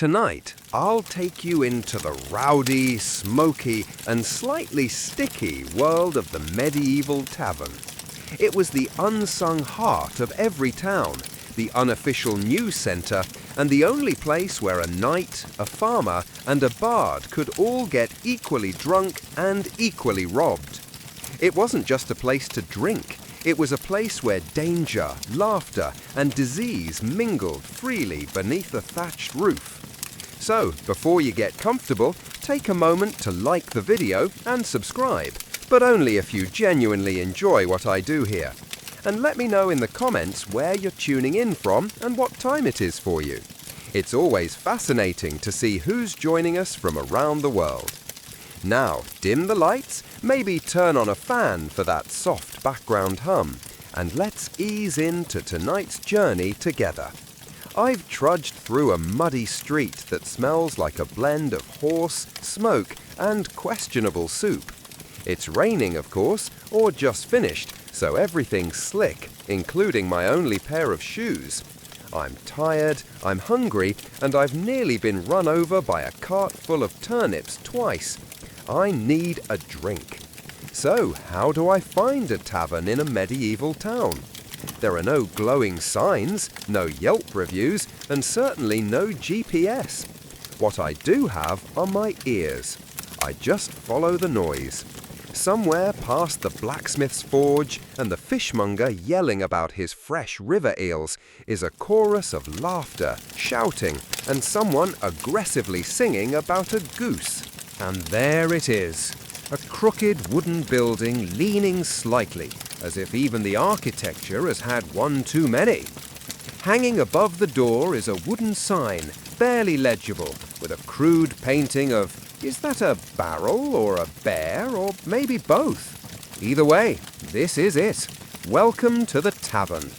Tonight, I'll take you into the rowdy, smoky, and slightly sticky world of the medieval tavern. It was the unsung heart of every town, the unofficial news centre, and the only place where a knight, a farmer, and a bard could all get equally drunk and equally robbed. It wasn't just a place to drink. It was a place where danger, laughter, and disease mingled freely beneath a thatched roof. So, before you get comfortable, take a moment to like the video and subscribe, but only if you genuinely enjoy what I do here. And let me know in the comments where you're tuning in from and what time it is for you. It's always fascinating to see who's joining us from around the world. Now, dim the lights, maybe turn on a fan for that soft background hum, and let's ease into tonight's journey together. I've trudged through a muddy street that smells like a blend of horse, smoke, and questionable soup. It's raining, of course, or just finished, so everything's slick, including my only pair of shoes. I'm tired, I'm hungry, and I've nearly been run over by a cart full of turnips twice. I need a drink. So, how do I find a tavern in a medieval town? There are no glowing signs, no Yelp reviews, and certainly no GPS. What I do have are my ears. I just follow the noise. Somewhere past the blacksmith's forge and the fishmonger yelling about his fresh river eels is a chorus of laughter, shouting, and someone aggressively singing about a goose. And there it is, a crooked wooden building leaning slightly, as if even the architecture has had one too many. Hanging above the door is a wooden sign, barely legible, with a crude painting of, is that a barrel or a bear, or maybe both? Either way, this is it. Welcome to the tavern.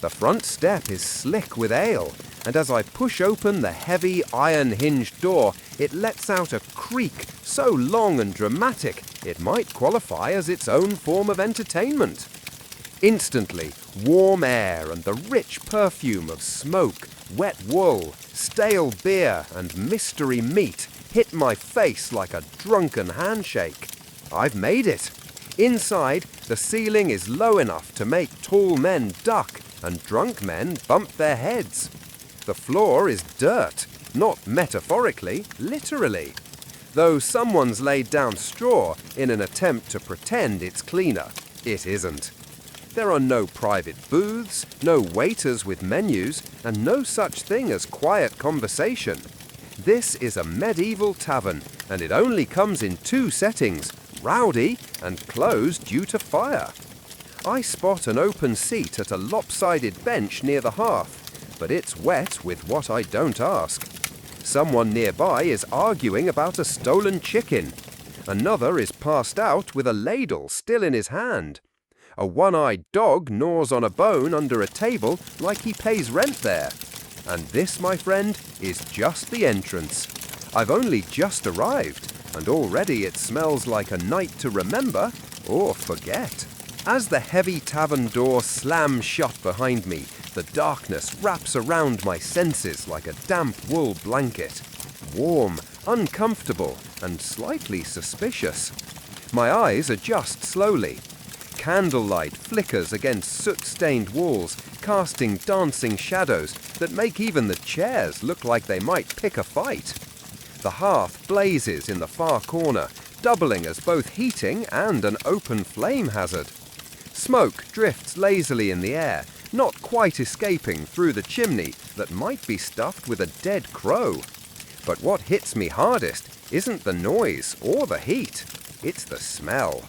The front step is slick with ale, and as I push open the heavy iron-hinged door, it lets out a creak so long and dramatic it might qualify as its own form of entertainment. Instantly, warm air and the rich perfume of smoke, wet wool, stale beer, and mystery meat hit my face like a drunken handshake. I've made it. Inside, the ceiling is low enough to make tall men duck and drunk men bump their heads. The floor is dirt, not metaphorically, literally. Though someone's laid down straw in an attempt to pretend it's cleaner, it isn't. There are no private booths, no waiters with menus, and no such thing as quiet conversation. This is a medieval tavern, and it only comes in two settings, rowdy and closed due to fire. I spot an open seat at a lopsided bench near the hearth, but it's wet with what I don't ask. Someone nearby is arguing about a stolen chicken. Another is passed out with a ladle still in his hand. A one-eyed dog gnaws on a bone under a table like he pays rent there. And this, my friend, is just the entrance. I've only just arrived, and already it smells like a night to remember or forget. As the heavy tavern door slams shut behind me, the darkness wraps around my senses like a damp wool blanket. Warm, uncomfortable, and slightly suspicious. My eyes adjust slowly. Candlelight flickers against soot-stained walls, casting dancing shadows that make even the chairs look like they might pick a fight. The hearth blazes in the far corner, doubling as both heating and an open flame hazard. Smoke drifts lazily in the air, not quite escaping through the chimney that might be stuffed with a dead crow. But what hits me hardest isn't the noise or the heat, it's the smell.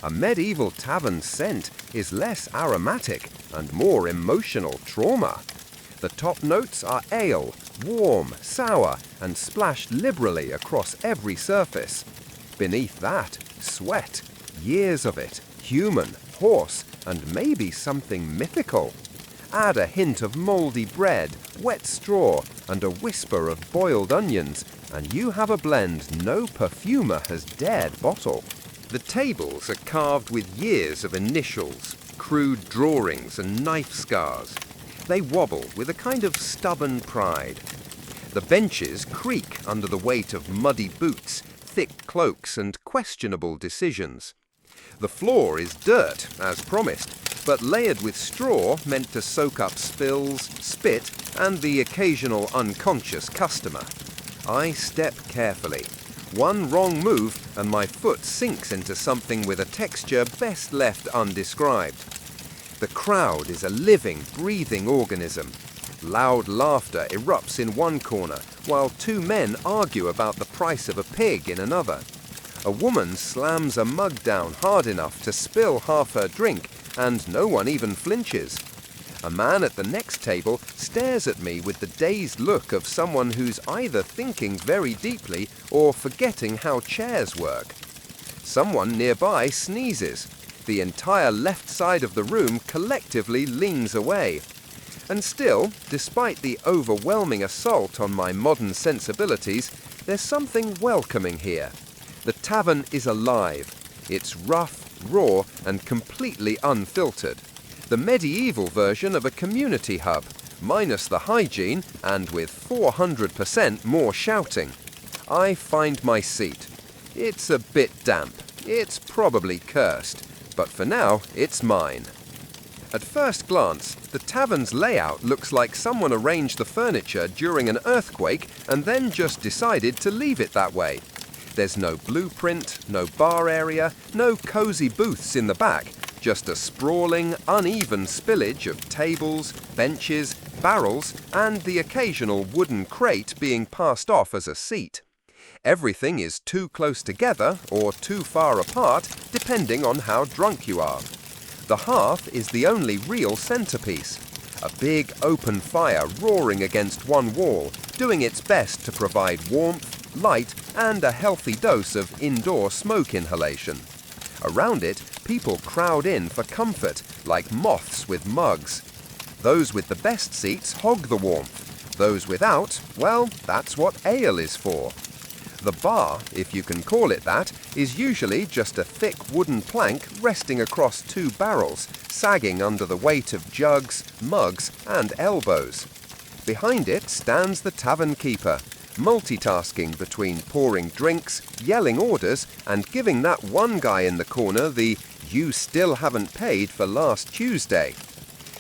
A medieval tavern scent is less aromatic and more emotional trauma. The top notes are ale, warm, sour, and splashed liberally across every surface. Beneath that, sweat, years of it, human, horse, and maybe something mythical. Add a hint of mouldy bread, wet straw, and a whisper of boiled onions, and you have a blend no perfumer has dared bottle. The tables are carved with years of initials, crude drawings, and knife scars. They wobble with a kind of stubborn pride. The benches creak under the weight of muddy boots, thick cloaks, and questionable decisions. The floor is dirt, as promised, but layered with straw meant to soak up spills, spit, and the occasional unconscious customer. I step carefully. One wrong move and my foot sinks into something with a texture best left undescribed. The crowd is a living, breathing organism. Loud laughter erupts in one corner, while two men argue about the price of a pig in another. A woman slams a mug down hard enough to spill half her drink, and no one even flinches. A man at the next table stares at me with the dazed look of someone who's either thinking very deeply or forgetting how chairs work. Someone nearby sneezes. The entire left side of the room collectively leans away. And still, despite the overwhelming assault on my modern sensibilities, there's something welcoming here. The tavern is alive. It's rough, raw, and completely unfiltered. The medieval version of a community hub, minus the hygiene and with 400% more shouting. I find my seat. It's a bit damp. It's probably cursed, but for now, it's mine. At first glance, the tavern's layout looks like someone arranged the furniture during an earthquake and then just decided to leave it that way. There's no blueprint, no bar area, no cozy booths in the back, just a sprawling, uneven spillage of tables, benches, barrels, and the occasional wooden crate being passed off as a seat. Everything is too close together or too far apart, depending on how drunk you are. The hearth is the only real centerpiece. A big open fire roaring against one wall, doing its best to provide warmth, light, and a healthy dose of indoor smoke inhalation. Around it, people crowd in for comfort, like moths with mugs. Those with the best seats hog the warmth. Those without, well, that's what ale is for. The bar, if you can call it that, is usually just a thick wooden plank resting across two barrels, sagging under the weight of jugs, mugs, and elbows. Behind it stands the tavern keeper, multitasking between pouring drinks, yelling orders, and giving that one guy in the corner the "you still haven't paid for last Tuesday."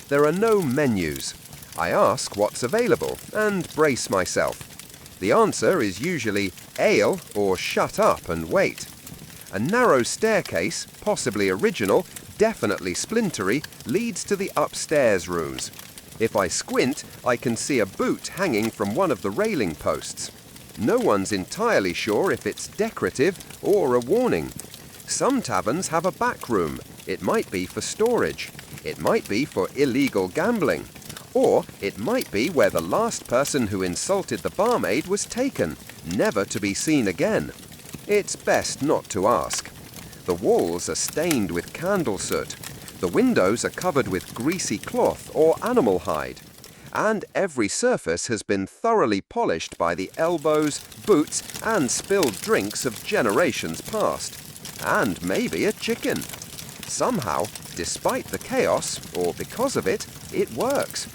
There are no menus. I ask what's available and brace myself. The answer is usually ale or shut up and wait. A narrow staircase, possibly original, definitely splintery, leads to the upstairs rooms. If I squint, I can see a boot hanging from one of the railing posts. No one's entirely sure if it's decorative or a warning. Some taverns have a back room. It might be for storage. It might be for illegal gambling. Or it might be where the last person who insulted the barmaid was taken, never to be seen again. It's best not to ask. The walls are stained with candle soot. The windows are covered with greasy cloth or animal hide. And every surface has been thoroughly polished by the elbows, boots, and spilled drinks of generations past. And maybe a chicken. Somehow, despite the chaos, or because of it, it works.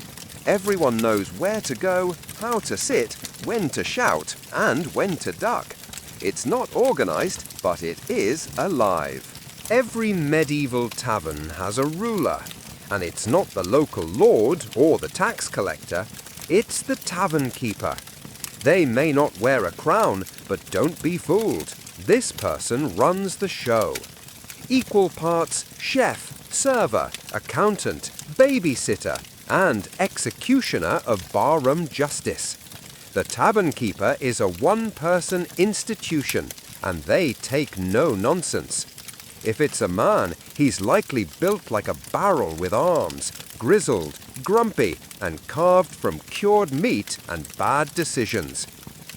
Everyone knows where to go, how to sit, when to shout, and when to duck. It's not organized, but it is alive. Every medieval tavern has a ruler, and it's not the local lord or the tax collector, it's the tavern keeper. They may not wear a crown, but don't be fooled. This person runs the show. Equal parts chef, server, accountant, babysitter, and executioner of barroom justice. The tavern keeper is a one-person institution, and they take no nonsense. If it's a man, he's likely built like a barrel with arms, grizzled, grumpy, and carved from cured meat and bad decisions.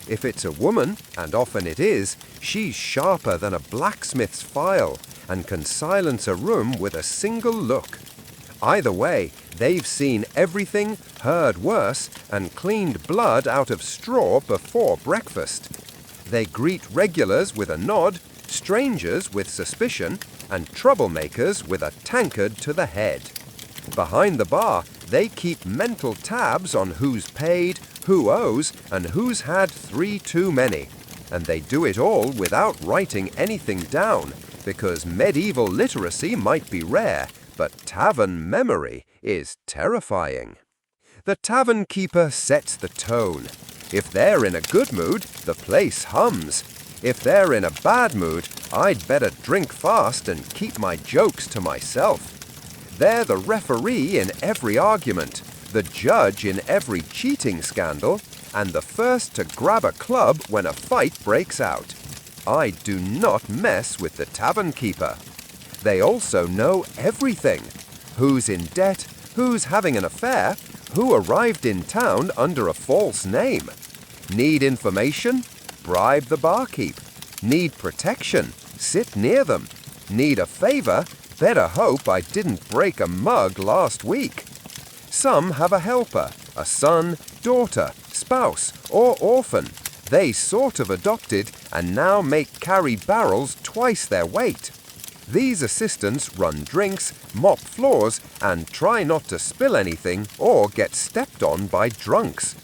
If it's a woman, and often it is, she's sharper than a blacksmith's file and can silence a room with a single look. Either way, they've seen everything, heard worse, and cleaned blood out of straw before breakfast. They greet regulars with a nod, strangers with suspicion, and troublemakers with a tankard to the head. Behind the bar, they keep mental tabs on who's paid, who owes, and who's had 3 too many. And they do it all without writing anything down, because medieval literacy might be rare, but tavern memory is terrifying. The tavern keeper sets the tone. If they're in a good mood, the place hums. If they're in a bad mood, I'd better drink fast and keep my jokes to myself. They're the referee in every argument, the judge in every cheating scandal, and the first to grab a club when a fight breaks out. I do not mess with the tavern keeper. They also know everything. Who's in debt, who's having an affair, who arrived in town under a false name. Need information? Bribe the barkeep. Need protection? Sit near them. Need a favor? Better hope I didn't break a mug last week. Some have a helper, a son, daughter, spouse, or orphan. They sort of adopted and now make carry barrels twice their weight. These assistants run drinks, mop floors, and try not to spill anything or get stepped on by drunks.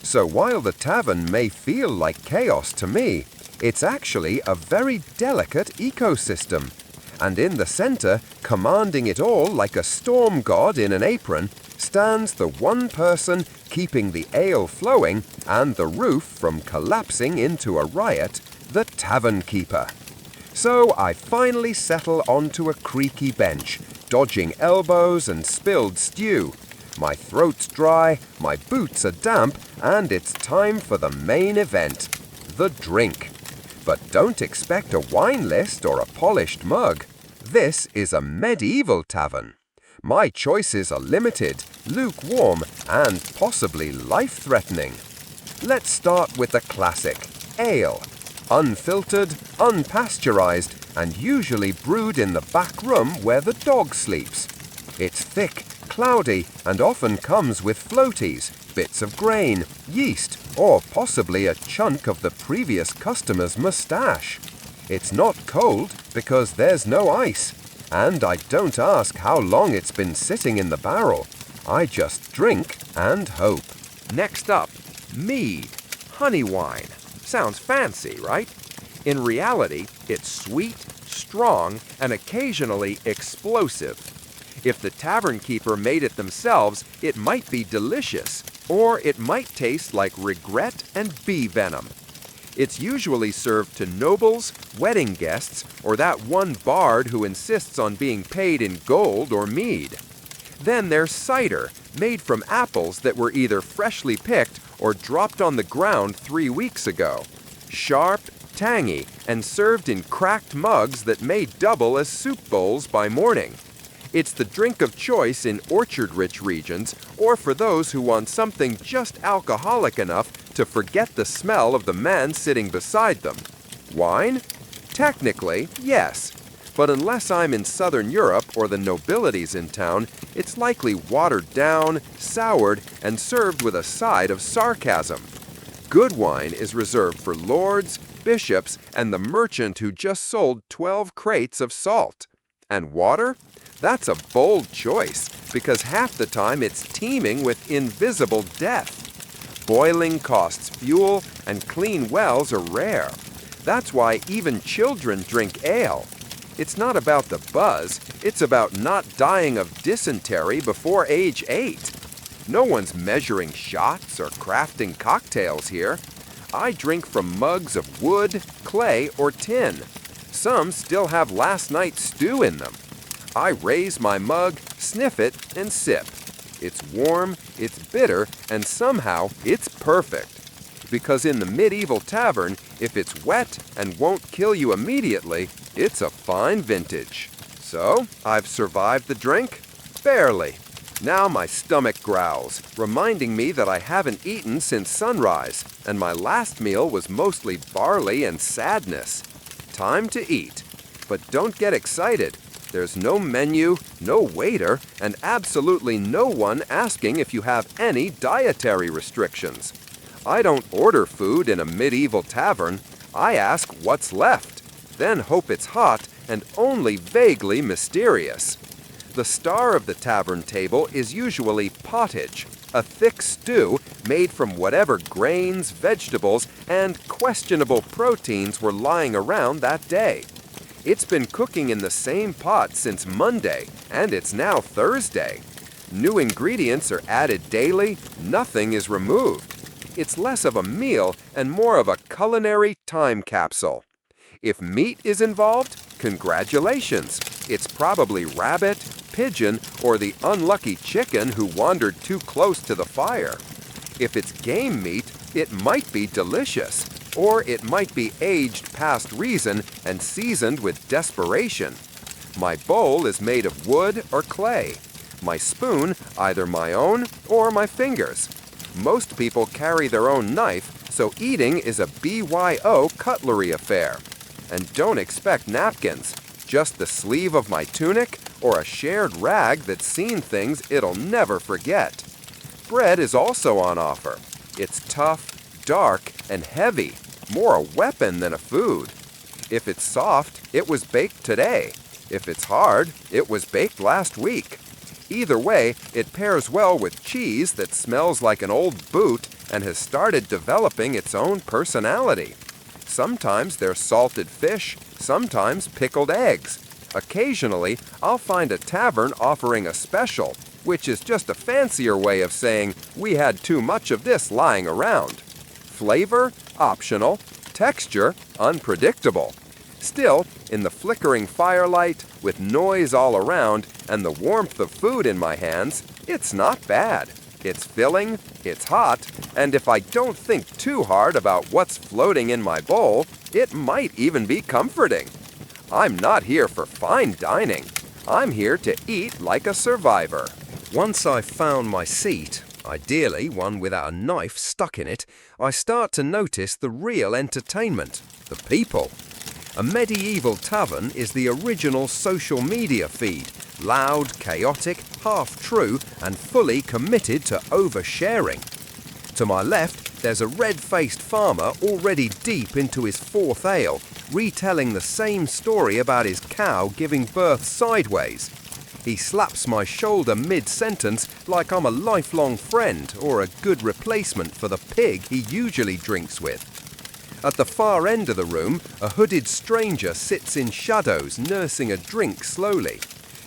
So while the tavern may feel like chaos to me, it's actually a very delicate ecosystem. And in the center, commanding it all like a storm god in an apron, stands the one person keeping the ale flowing and the roof from collapsing into a riot, the tavern keeper. So I finally settle onto a creaky bench, dodging elbows and spilled stew. My throat's dry, my boots are damp, and it's time for the main event, the drink. But don't expect a wine list or a polished mug. This is a medieval tavern. My choices are limited, lukewarm, and possibly life-threatening. Let's start with the classic, ale. Unfiltered, unpasteurized, and usually brewed in the back room where the dog sleeps. It's thick, cloudy, and often comes with floaties, bits of grain, yeast, or possibly a chunk of the previous customer's mustache. It's not cold because there's no ice, and I don't ask how long it's been sitting in the barrel. I just drink and hope. Next up, mead, honey wine. Sounds fancy, right? In reality, it's sweet, strong, and occasionally explosive. If the tavern keeper made it themselves, it might be delicious, or it might taste like regret and bee venom. It's usually served to nobles, wedding guests, or that one bard who insists on being paid in gold or mead. Then there's cider, made from apples that were either freshly picked or dropped on the ground 3 weeks ago. Sharp, tangy, and served in cracked mugs that may double as soup bowls by morning. It's the drink of choice in orchard-rich regions, or for those who want something just alcoholic enough to forget the smell of the man sitting beside them. Wine? Technically, yes. But unless I'm in Southern Europe or the nobility's in town, it's likely watered down, soured, and served with a side of sarcasm. Good wine is reserved for lords, bishops, and the merchant who just sold 12 crates of salt. And water? That's a bold choice, because half the time it's teeming with invisible death. Boiling costs fuel, and clean wells are rare. That's why even children drink ale. It's not about the buzz, it's about not dying of dysentery before age 8. No one's measuring shots or crafting cocktails here. I drink from mugs of wood, clay, or tin. Some still have last night's stew in them. I raise my mug, sniff it, and sip. It's warm, it's bitter, and somehow it's perfect. Because in the medieval tavern, if it's wet and won't kill you immediately, it's a fine vintage. So, I've survived the drink? Barely. Now my stomach growls, reminding me that I haven't eaten since sunrise, and my last meal was mostly barley and sadness. Time to eat. But don't get excited. There's no menu, no waiter, and absolutely no one asking if you have any dietary restrictions. I don't order food in a medieval tavern. I ask what's left, then hope it's hot and only vaguely mysterious. The star of the tavern table is usually pottage, a thick stew made from whatever grains, vegetables, and questionable proteins were lying around that day. It's been cooking in the same pot since Monday, and it's now Thursday. New ingredients are added daily, nothing is removed. It's less of a meal and more of a culinary time capsule. If meat is involved, congratulations. It's probably rabbit, pigeon, or the unlucky chicken who wandered too close to the fire. If it's game meat, it might be delicious, or it might be aged past reason and seasoned with desperation. My bowl is made of wood or clay. My spoon, either my own or my fingers. Most people carry their own knife, so eating is a BYO cutlery affair. And don't expect napkins, just the sleeve of my tunic or a shared rag that's seen things it'll never forget. Bread is also on offer. It's tough, dark, and heavy, more a weapon than a food. If it's soft, it was baked today. If it's hard, it was baked last week. Either way, it pairs well with cheese that smells like an old boot and has started developing its own personality. Sometimes there's salted fish, sometimes pickled eggs. Occasionally, I'll find a tavern offering a special, which is just a fancier way of saying we had too much of this lying around. Flavor, optional. Texture, unpredictable. Still, in the flickering firelight, with noise all around, and the warmth of food in my hands, it's not bad. It's filling, it's hot, and if I don't think too hard about what's floating in my bowl, it might even be comforting. I'm not here for fine dining. I'm here to eat like a survivor. Once I've found my seat, ideally one without a knife stuck in it, I start to notice the real entertainment, the people. A medieval tavern is the original social media feed, loud, chaotic, half-true, and fully committed to oversharing. To my left, there's a red-faced farmer already deep into his fourth ale, retelling the same story about his cow giving birth sideways. He slaps my shoulder mid-sentence like I'm a lifelong friend or a good replacement for the pig he usually drinks with. At the far end of the room, a hooded stranger sits in shadows nursing a drink slowly.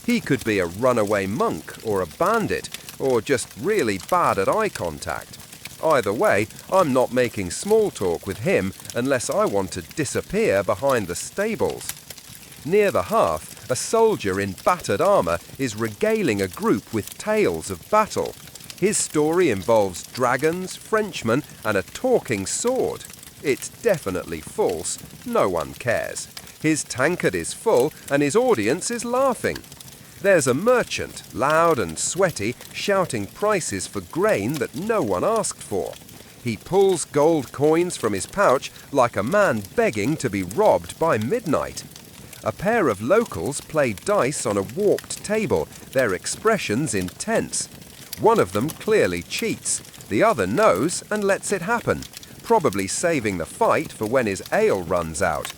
He could be a runaway monk or a bandit, or just really bad at eye contact. Either way, I'm not making small talk with him unless I want to disappear behind the stables. Near the hearth, a soldier in battered armor is regaling a group with tales of battle. His story involves dragons, Frenchmen, and a talking sword. It's definitely false. No one cares. His tankard is full and his audience is laughing. There's a merchant, loud and sweaty, shouting prices for grain that no one asked for. He pulls gold coins from his pouch like a man begging to be robbed by midnight. A pair of locals play dice on a warped table, their expressions intense. One of them clearly cheats. The other knows and lets it happen, probably saving the fight for when his ale runs out.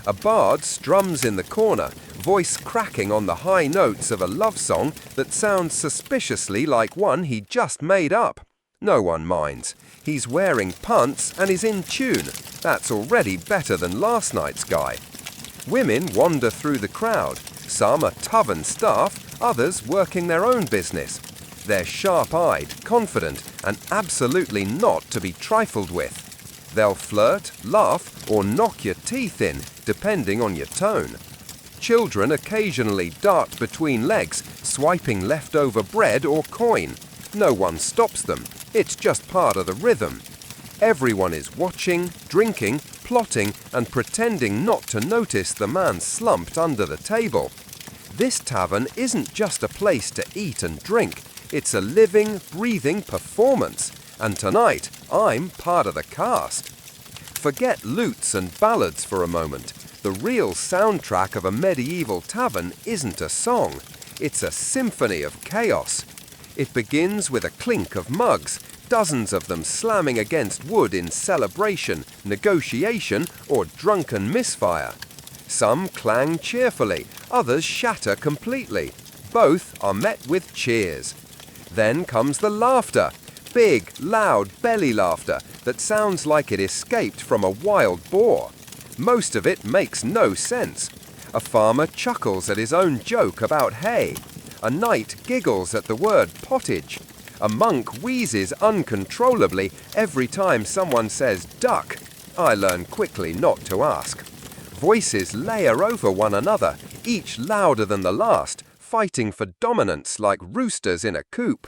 A bard strums in the corner, voice cracking on the high notes of a love song that sounds suspiciously like one he just made up. No one minds. He's wearing punts and is in tune. That's already better than last night's guy. Women wander through the crowd. Some are tavern staff, others working their own business. They're sharp-eyed, confident, and absolutely not to be trifled with. They'll flirt, laugh, or knock your teeth in, depending on your tone. Children occasionally dart between legs, swiping leftover bread or coin. No one stops them. It's just part of the rhythm. Everyone is watching, drinking, plotting, and pretending not to notice the man slumped under the table. This tavern isn't just a place to eat and drink. It's a living, breathing performance. And tonight, I'm part of the cast. Forget lutes and ballads for a moment. The real soundtrack of a medieval tavern isn't a song. It's a symphony of chaos. It begins with a clink of mugs, dozens of them slamming against wood in celebration, negotiation, or drunken misfire. Some clang cheerfully, others shatter completely. Both are met with cheers. Then comes the laughter. Big, loud belly laughter that sounds like it escaped from a wild boar. Most of it makes no sense. A farmer chuckles at his own joke about hay. A knight giggles at the word pottage. A monk wheezes uncontrollably every time someone says duck. I learn quickly not to ask. Voices layer over one another, each louder than the last, fighting for dominance like roosters in a coop.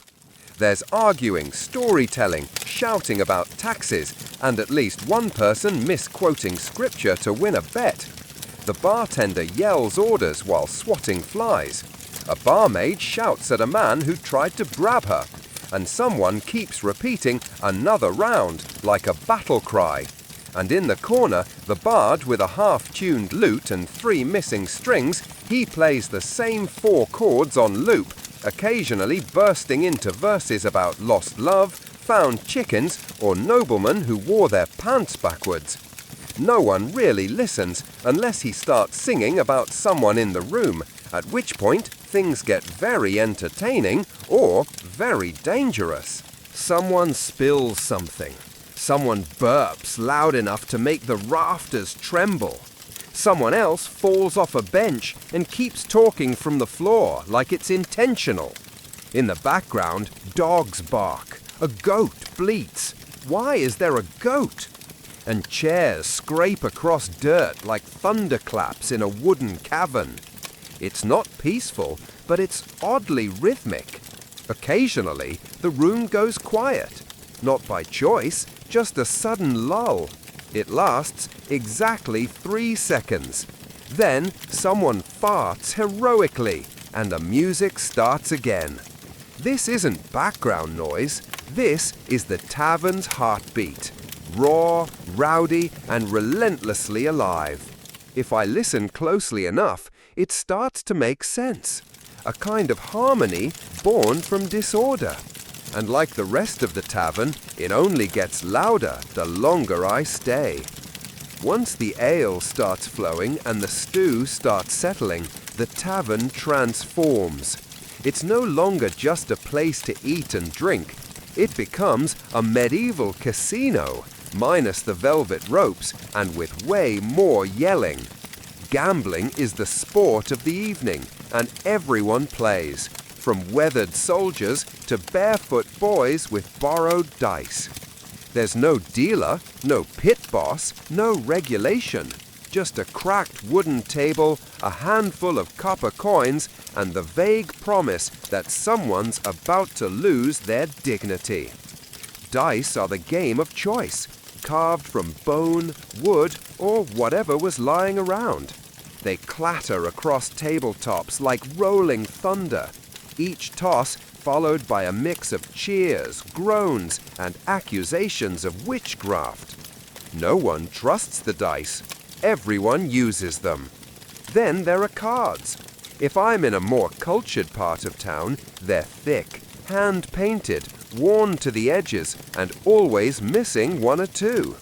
There's arguing, storytelling, shouting about taxes, and at least one person misquoting scripture to win a bet. The bartender yells orders while swatting flies. A barmaid shouts at a man who tried to grab her, and someone keeps repeating another round like a battle cry. And in the corner, the bard with a half-tuned lute and 3 missing strings, he plays the same 4 chords on loop, occasionally bursting into verses about lost love, found chickens, or noblemen who wore their pants backwards. No one really listens unless he starts singing about someone in the room, at which point things get very entertaining or very dangerous. Someone spills something. Someone burps loud enough to make the rafters tremble. Someone else falls off a bench and keeps talking from the floor like it's intentional. In the background, dogs bark. A goat bleats. Why is there a goat? And chairs scrape across dirt like thunderclaps in a wooden cavern. It's not peaceful, but it's oddly rhythmic. Occasionally, the room goes quiet. Not by choice, just a sudden lull. It lasts exactly 3 seconds. Then someone farts heroically, and the music starts again. This isn't background noise. This is the tavern's heartbeat. Raw, rowdy, and relentlessly alive. If I listen closely enough, it starts to make sense. A kind of harmony born from disorder. And like the rest of the tavern, it only gets louder the longer I stay. Once the ale starts flowing and the stew starts settling, the tavern transforms. It's no longer just a place to eat and drink. It becomes a medieval casino, minus the velvet ropes and with way more yelling. Gambling is the sport of the evening, and everyone plays. From weathered soldiers to barefoot boys with borrowed dice. There's no dealer, no pit boss, no regulation. Just a cracked wooden table, a handful of copper coins, and the vague promise that someone's about to lose their dignity. Dice are the game of choice, carved from bone, wood, or whatever was lying around. They clatter across tabletops like rolling thunder. Each toss followed by a mix of cheers, groans, and accusations of witchcraft. No one trusts the dice. Everyone uses them. Then there are cards. If I'm in a more cultured part of town, they're thick, hand-painted, worn to the edges, and always missing 1 or 2.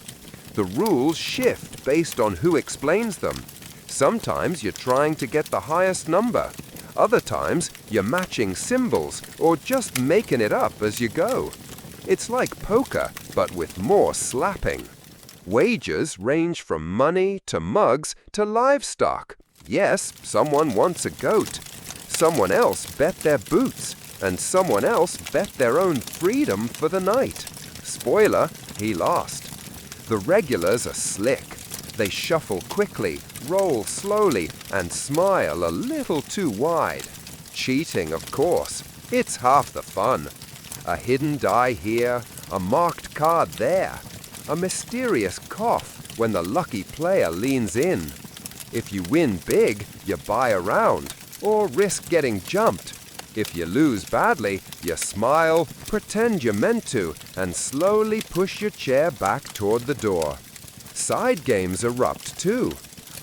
The rules shift based on who explains them. Sometimes you're trying to get the highest number. Other times, you're matching symbols or just making it up as you go. It's like poker, but with more slapping. Wagers range from money to mugs to livestock. Yes, someone wants a goat. Someone else bet their boots, and someone else bet their own freedom for the night. Spoiler, he lost. The regulars are slick. They shuffle quickly, roll slowly, and smile a little too wide. Cheating, of course. It's half the fun. A hidden die here, a marked card there. A mysterious cough when the lucky player leans in. If you win big, you buy a round, or risk getting jumped. If you lose badly, you smile, pretend you meant to, and slowly push your chair back toward the door. Side games erupt too.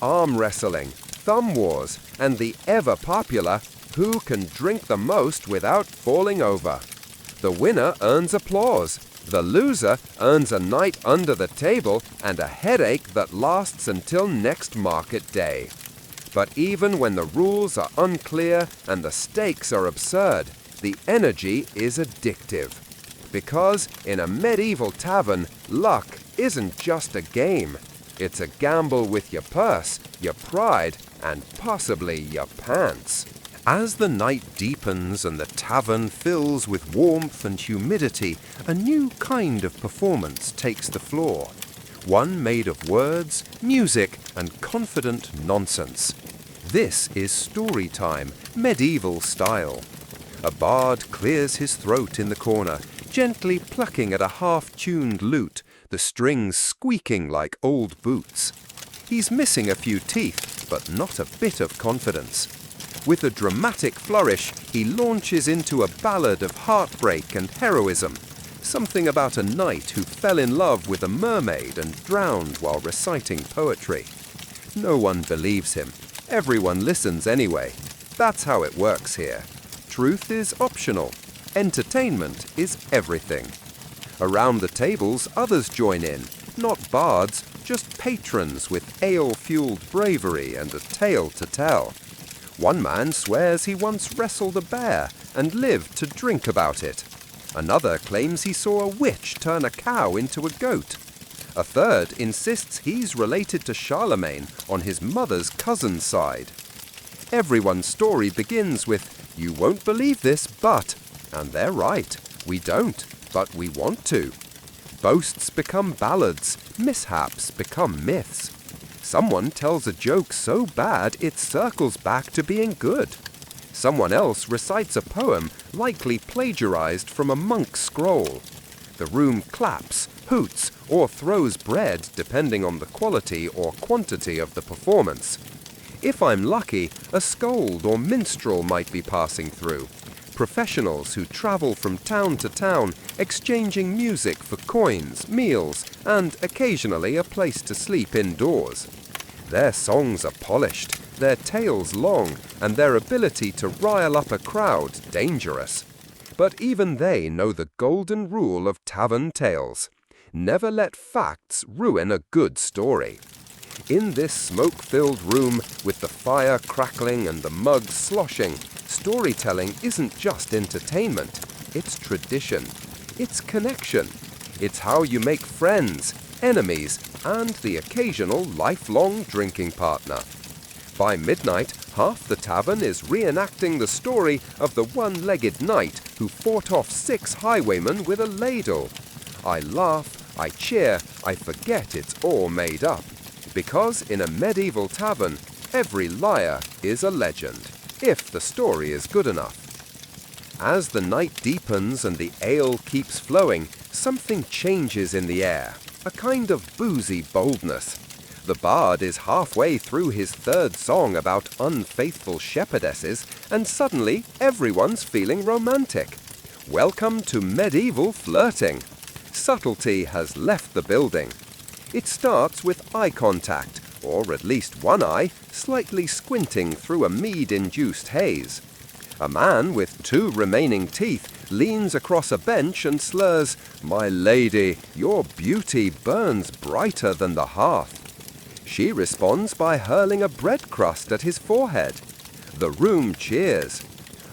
Arm wrestling, thumb wars, and the ever-popular who can drink the most without falling over. The winner earns applause. The loser earns a night under the table and a headache that lasts until next market day. But even when the rules are unclear and the stakes are absurd, the energy is addictive. Because in a medieval tavern, luck isn't just a game. It's a gamble with your purse, your pride, and possibly your pants. As the night deepens and the tavern fills with warmth and humidity, a new kind of performance takes the floor. One made of words, music, and confident nonsense. This is story time, medieval style. A bard clears his throat in the corner, gently plucking at a half-tuned lute, the strings squeaking like old boots. He's missing a few teeth, but not a bit of confidence. With a dramatic flourish, he launches into a ballad of heartbreak and heroism, something about a knight who fell in love with a mermaid and drowned while reciting poetry. No one believes him. Everyone listens anyway. That's how it works here. Truth is optional. Entertainment is everything. Around the tables, others join in, not bards, just patrons with ale-fueled bravery and a tale to tell. One man swears he once wrestled a bear and lived to drink about it. Another claims he saw a witch turn a cow into a goat. A third insists he's related to Charlemagne on his mother's cousin's side. Everyone's story begins with, "You won't believe this, but..." And they're right. We don't, but we want to. Boasts become ballads, mishaps become myths. Someone tells a joke so bad it circles back to being good. Someone else recites a poem likely plagiarized from a monk's scroll. The room claps, hoots, or throws bread depending on the quality or quantity of the performance. If I'm lucky, a scold or minstrel might be passing through. Professionals who travel from town to town, exchanging music for coins, meals, and occasionally a place to sleep indoors. Their songs are polished, their tales long, and their ability to rile up a crowd dangerous. But even they know the golden rule of tavern tales. Never let facts ruin a good story. In this smoke-filled room, with the fire crackling and the mugs sloshing, storytelling isn't just entertainment, it's tradition, it's connection, it's how you make friends, enemies, and the occasional lifelong drinking partner. By midnight, half the tavern is reenacting the story of the one-legged knight who fought off 6 highwaymen with a ladle. I laugh, I cheer, I forget it's all made up. Because in a medieval tavern, every liar is a legend, if the story is good enough. As the night deepens and the ale keeps flowing, something changes in the air, a kind of boozy boldness. The bard is halfway through his 3rd song about unfaithful shepherdesses, and suddenly everyone's feeling romantic. Welcome to medieval flirting. Subtlety has left the building. It starts with eye contact, or at least one eye, slightly squinting through a mead-induced haze. A man with 2 remaining teeth leans across a bench and slurs, "My lady, your beauty burns brighter than the hearth." She responds by hurling a bread crust at his forehead. The room cheers.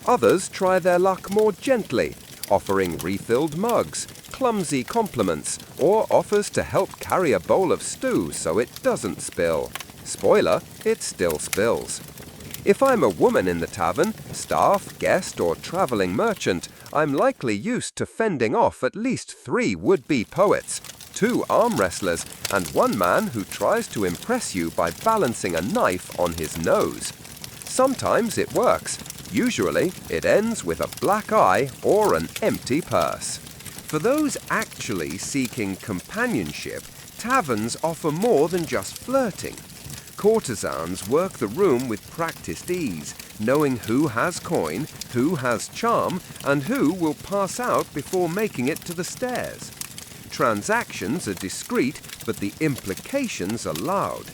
Others try their luck more gently, offering refilled mugs, clumsy compliments, or offers to help carry a bowl of stew so it doesn't spill. Spoiler, it still spills. If I'm a woman in the tavern, staff, guest, or traveling merchant, I'm likely used to fending off at least 3 would-be poets, 2 arm wrestlers, and 1 man who tries to impress you by balancing a knife on his nose. Sometimes it works. Usually, it ends with a black eye or an empty purse. For those actually seeking companionship, taverns offer more than just flirting. Courtesans work the room with practiced ease, knowing who has coin, who has charm, and who will pass out before making it to the stairs. Transactions are discreet, but the implications are loud.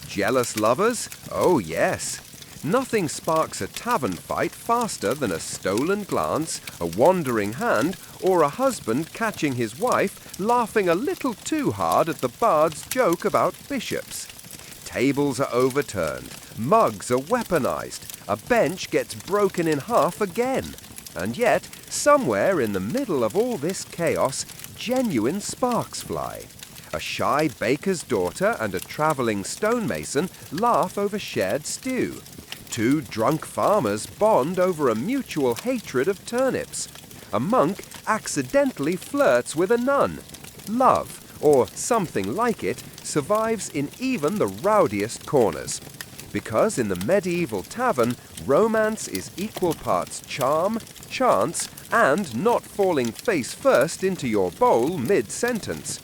Jealous lovers? Oh yes. Nothing sparks a tavern fight faster than a stolen glance, a wandering hand, or a husband catching his wife laughing a little too hard at the bard's joke about bishops. Tables are overturned, mugs are weaponized, a bench gets broken in half again. And yet, somewhere in the middle of all this chaos, genuine sparks fly. A shy baker's daughter and a travelling stonemason laugh over shared stew. Two drunk farmers bond over a mutual hatred of turnips. A monk accidentally flirts with a nun. Love, or something like it, survives in even the rowdiest corners. Because in the medieval tavern, romance is equal parts charm, chance, and not falling face first into your bowl mid-sentence.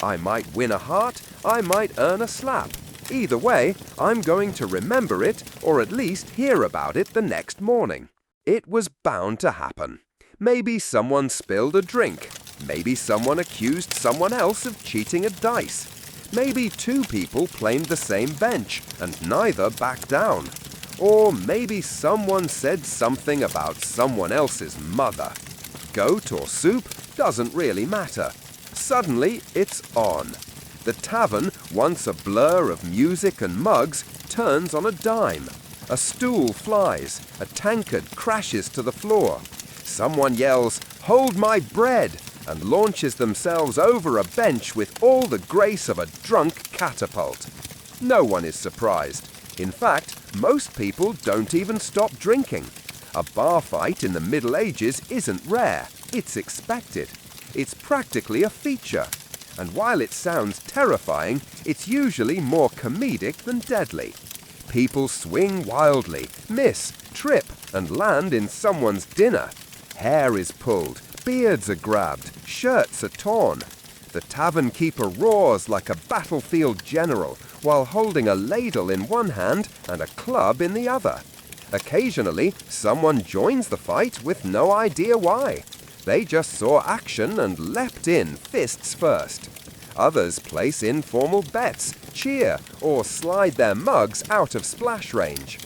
I might win a heart, I might earn a slap. Either way, I'm going to remember it, or at least hear about it the next morning. It was bound to happen. Maybe someone spilled a drink. Maybe someone accused someone else of cheating at dice. Maybe two people claimed the same bench, and neither backed down. Or maybe someone said something about someone else's mother. Goat or soup doesn't really matter. Suddenly, it's on. The tavern, once a blur of music and mugs, turns on a dime. A stool flies, a tankard crashes to the floor. Someone yells, "Hold my bread!" and launches themselves over a bench with all the grace of a drunk catapult. No one is surprised. In fact, most people don't even stop drinking. A bar fight in the Middle Ages isn't rare, it's expected. It's practically a feature. And while it sounds terrifying, it's usually more comedic than deadly. People swing wildly, miss, trip, and land in someone's dinner. Hair is pulled, beards are grabbed, shirts are torn. The tavern keeper roars like a battlefield general while holding a ladle in one hand and a club in the other. Occasionally, someone joins the fight with no idea why. They just saw action and leapt in fists first. Others place informal bets, cheer, or slide their mugs out of splash range.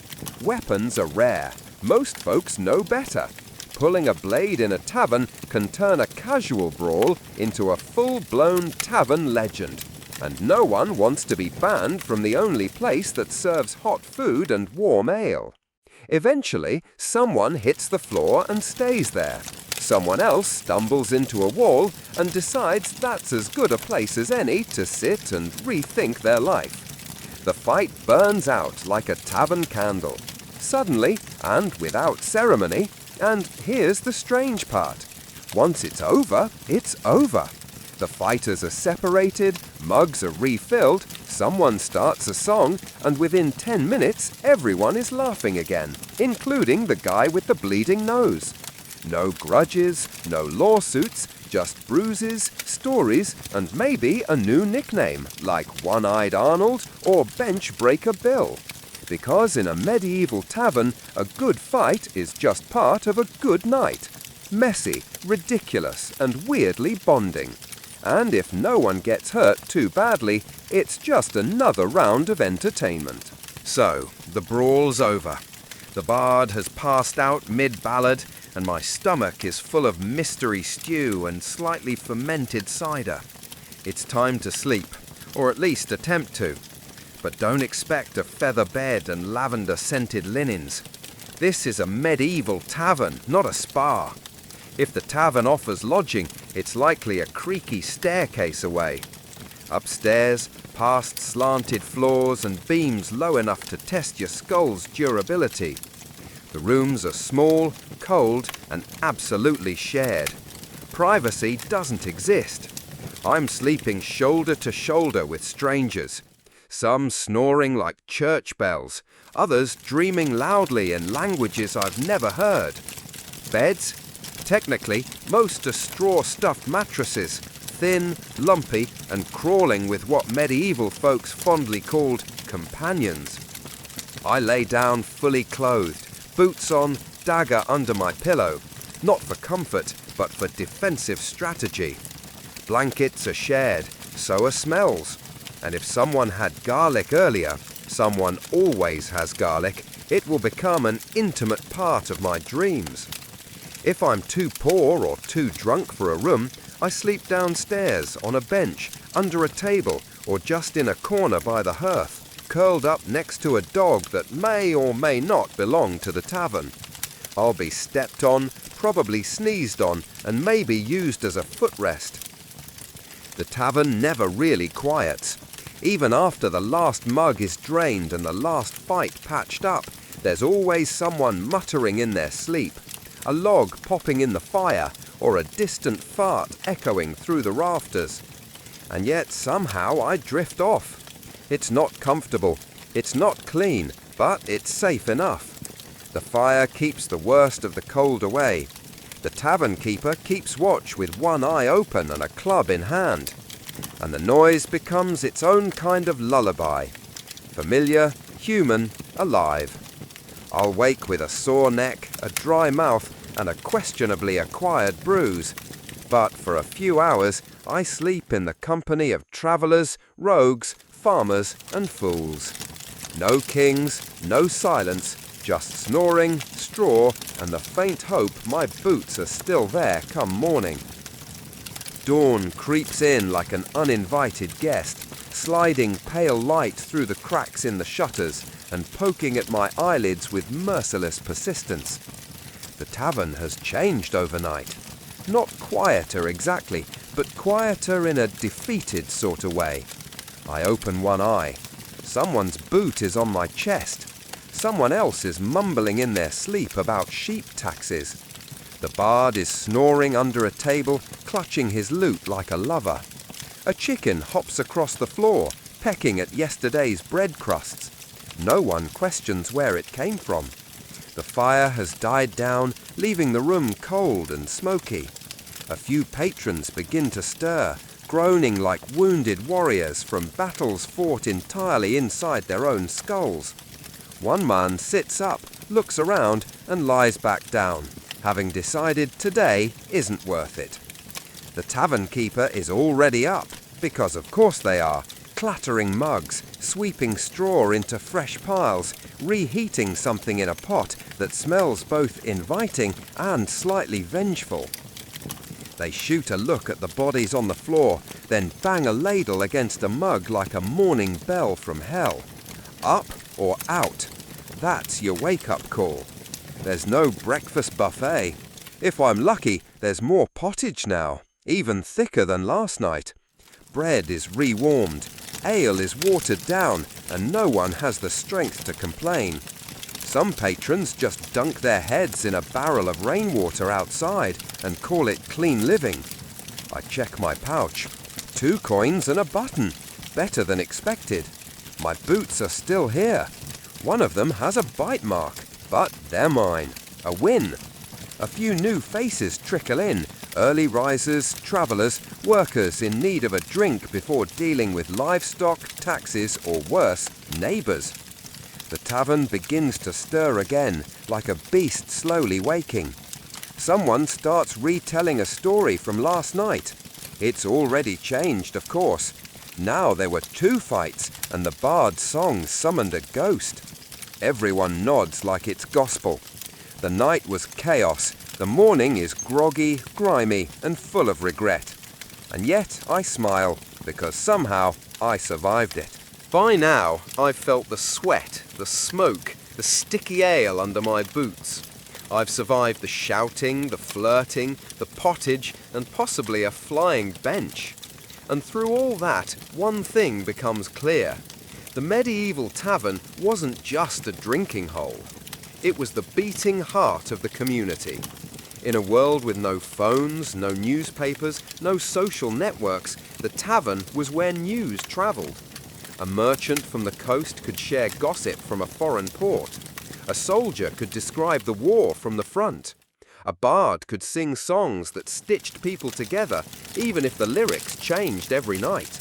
Weapons are rare. Most folks know better. Pulling a blade in a tavern can turn a casual brawl into a full-blown tavern legend. And no one wants to be banned from the only place that serves hot food and warm ale. Eventually, someone hits the floor and stays there. Someone else stumbles into a wall and decides that's as good a place as any to sit and rethink their life. The fight burns out like a tavern candle. Suddenly, and without ceremony, and here's the strange part. Once it's over, it's over. The fighters are separated, mugs are refilled, someone starts a song, and within 10 minutes, everyone is laughing again, including the guy with the bleeding nose. No grudges, no lawsuits, just bruises, stories, and maybe a new nickname, like One-Eyed Arnold or Bench Breaker Bill. Because in a medieval tavern, a good fight is just part of a good night. Messy, ridiculous, and weirdly bonding. And if no one gets hurt too badly, it's just another round of entertainment. So, the brawl's over. The bard has passed out mid-ballad, and my stomach is full of mystery stew and slightly fermented cider. It's time to sleep, or at least attempt to. But don't expect a feather bed and lavender-scented linens. This is a medieval tavern, not a spa. If the tavern offers lodging, it's likely a creaky staircase away. Upstairs, past slanted floors and beams low enough to test your skull's durability. The rooms are small, cold, and absolutely shared. Privacy doesn't exist. I'm sleeping shoulder to shoulder with strangers. Some snoring like church bells, others dreaming loudly in languages I've never heard. Beds? Technically, most are straw-stuffed mattresses, thin, lumpy, and crawling with what medieval folks fondly called companions. I lay down fully clothed, boots on, dagger under my pillow, not for comfort, but for defensive strategy. Blankets are shared, so are smells. And if someone had garlic earlier, someone always has garlic, it will become an intimate part of my dreams. If I'm too poor or too drunk for a room, I sleep downstairs on a bench, under a table, or just in a corner by the hearth, curled up next to a dog that may or may not belong to the tavern. I'll be stepped on, probably sneezed on, and maybe used as a footrest. The tavern never really quiets. Even after the last mug is drained and the last fight patched up, there's always someone muttering in their sleep, a log popping in the fire, or a distant fart echoing through the rafters. And yet somehow I drift off. It's not comfortable, it's not clean, but it's safe enough. The fire keeps the worst of the cold away. The tavern keeper keeps watch with one eye open and a club in hand. And the noise becomes its own kind of lullaby. Familiar, human, alive. I'll wake with a sore neck, a dry mouth, and a questionably acquired bruise. But for a few hours, I sleep in the company of travellers, rogues, farmers, and fools. No kings, no silence, just snoring, straw, and the faint hope my boots are still there come morning. Dawn creeps in like an uninvited guest, sliding pale light through the cracks in the shutters and poking at my eyelids with merciless persistence. The tavern has changed overnight. Not quieter exactly, but quieter in a defeated sort of way. I open one eye. Someone's boot is on my chest. Someone else is mumbling in their sleep about sheep taxes. The bard is snoring under a table, clutching his lute like a lover. A chicken hops across the floor, pecking at yesterday's bread crusts. No one questions where it came from. The fire has died down, leaving the room cold and smoky. A few patrons begin to stir, groaning like wounded warriors from battles fought entirely inside their own skulls. One man sits up, looks around, and lies back down, having decided today isn't worth it. The tavern keeper is already up, because of course they are, clattering mugs, sweeping straw into fresh piles, reheating something in a pot that smells both inviting and slightly vengeful. They shoot a look at the bodies on the floor, then bang a ladle against a mug like a morning bell from hell. Up or out. That's your wake-up call. There's no breakfast buffet. If I'm lucky, there's more pottage now, even thicker than last night. Bread is re-warmed, ale is watered down, and no one has the strength to complain. Some patrons just dunk their heads in a barrel of rainwater outside and call it clean living. I check my pouch. 2 coins and a button. Better than expected. My boots are still here. One of them has a bite mark, but they're mine. A win. A few new faces trickle in. Early risers, travellers, workers in need of a drink before dealing with livestock, taxes, or worse, neighbours. The tavern begins to stir again, like a beast slowly waking. Someone starts retelling a story from last night. It's already changed, of course. Now there were 2 fights, and the bard's song summoned a ghost. Everyone nods like it's gospel. The night was chaos. The morning is groggy, grimy, and full of regret. And yet I smile, because somehow I survived it. By now, I've felt the sweat, the smoke, the sticky ale under my boots. I've survived the shouting, the flirting, the pottage, and possibly a flying bench. And through all that, one thing becomes clear. The medieval tavern wasn't just a drinking hole. It was the beating heart of the community. In a world with no phones, no newspapers, no social networks, the tavern was where news travelled. A merchant from the coast could share gossip from a foreign port. A soldier could describe the war from the front. A bard could sing songs that stitched people together, even if the lyrics changed every night.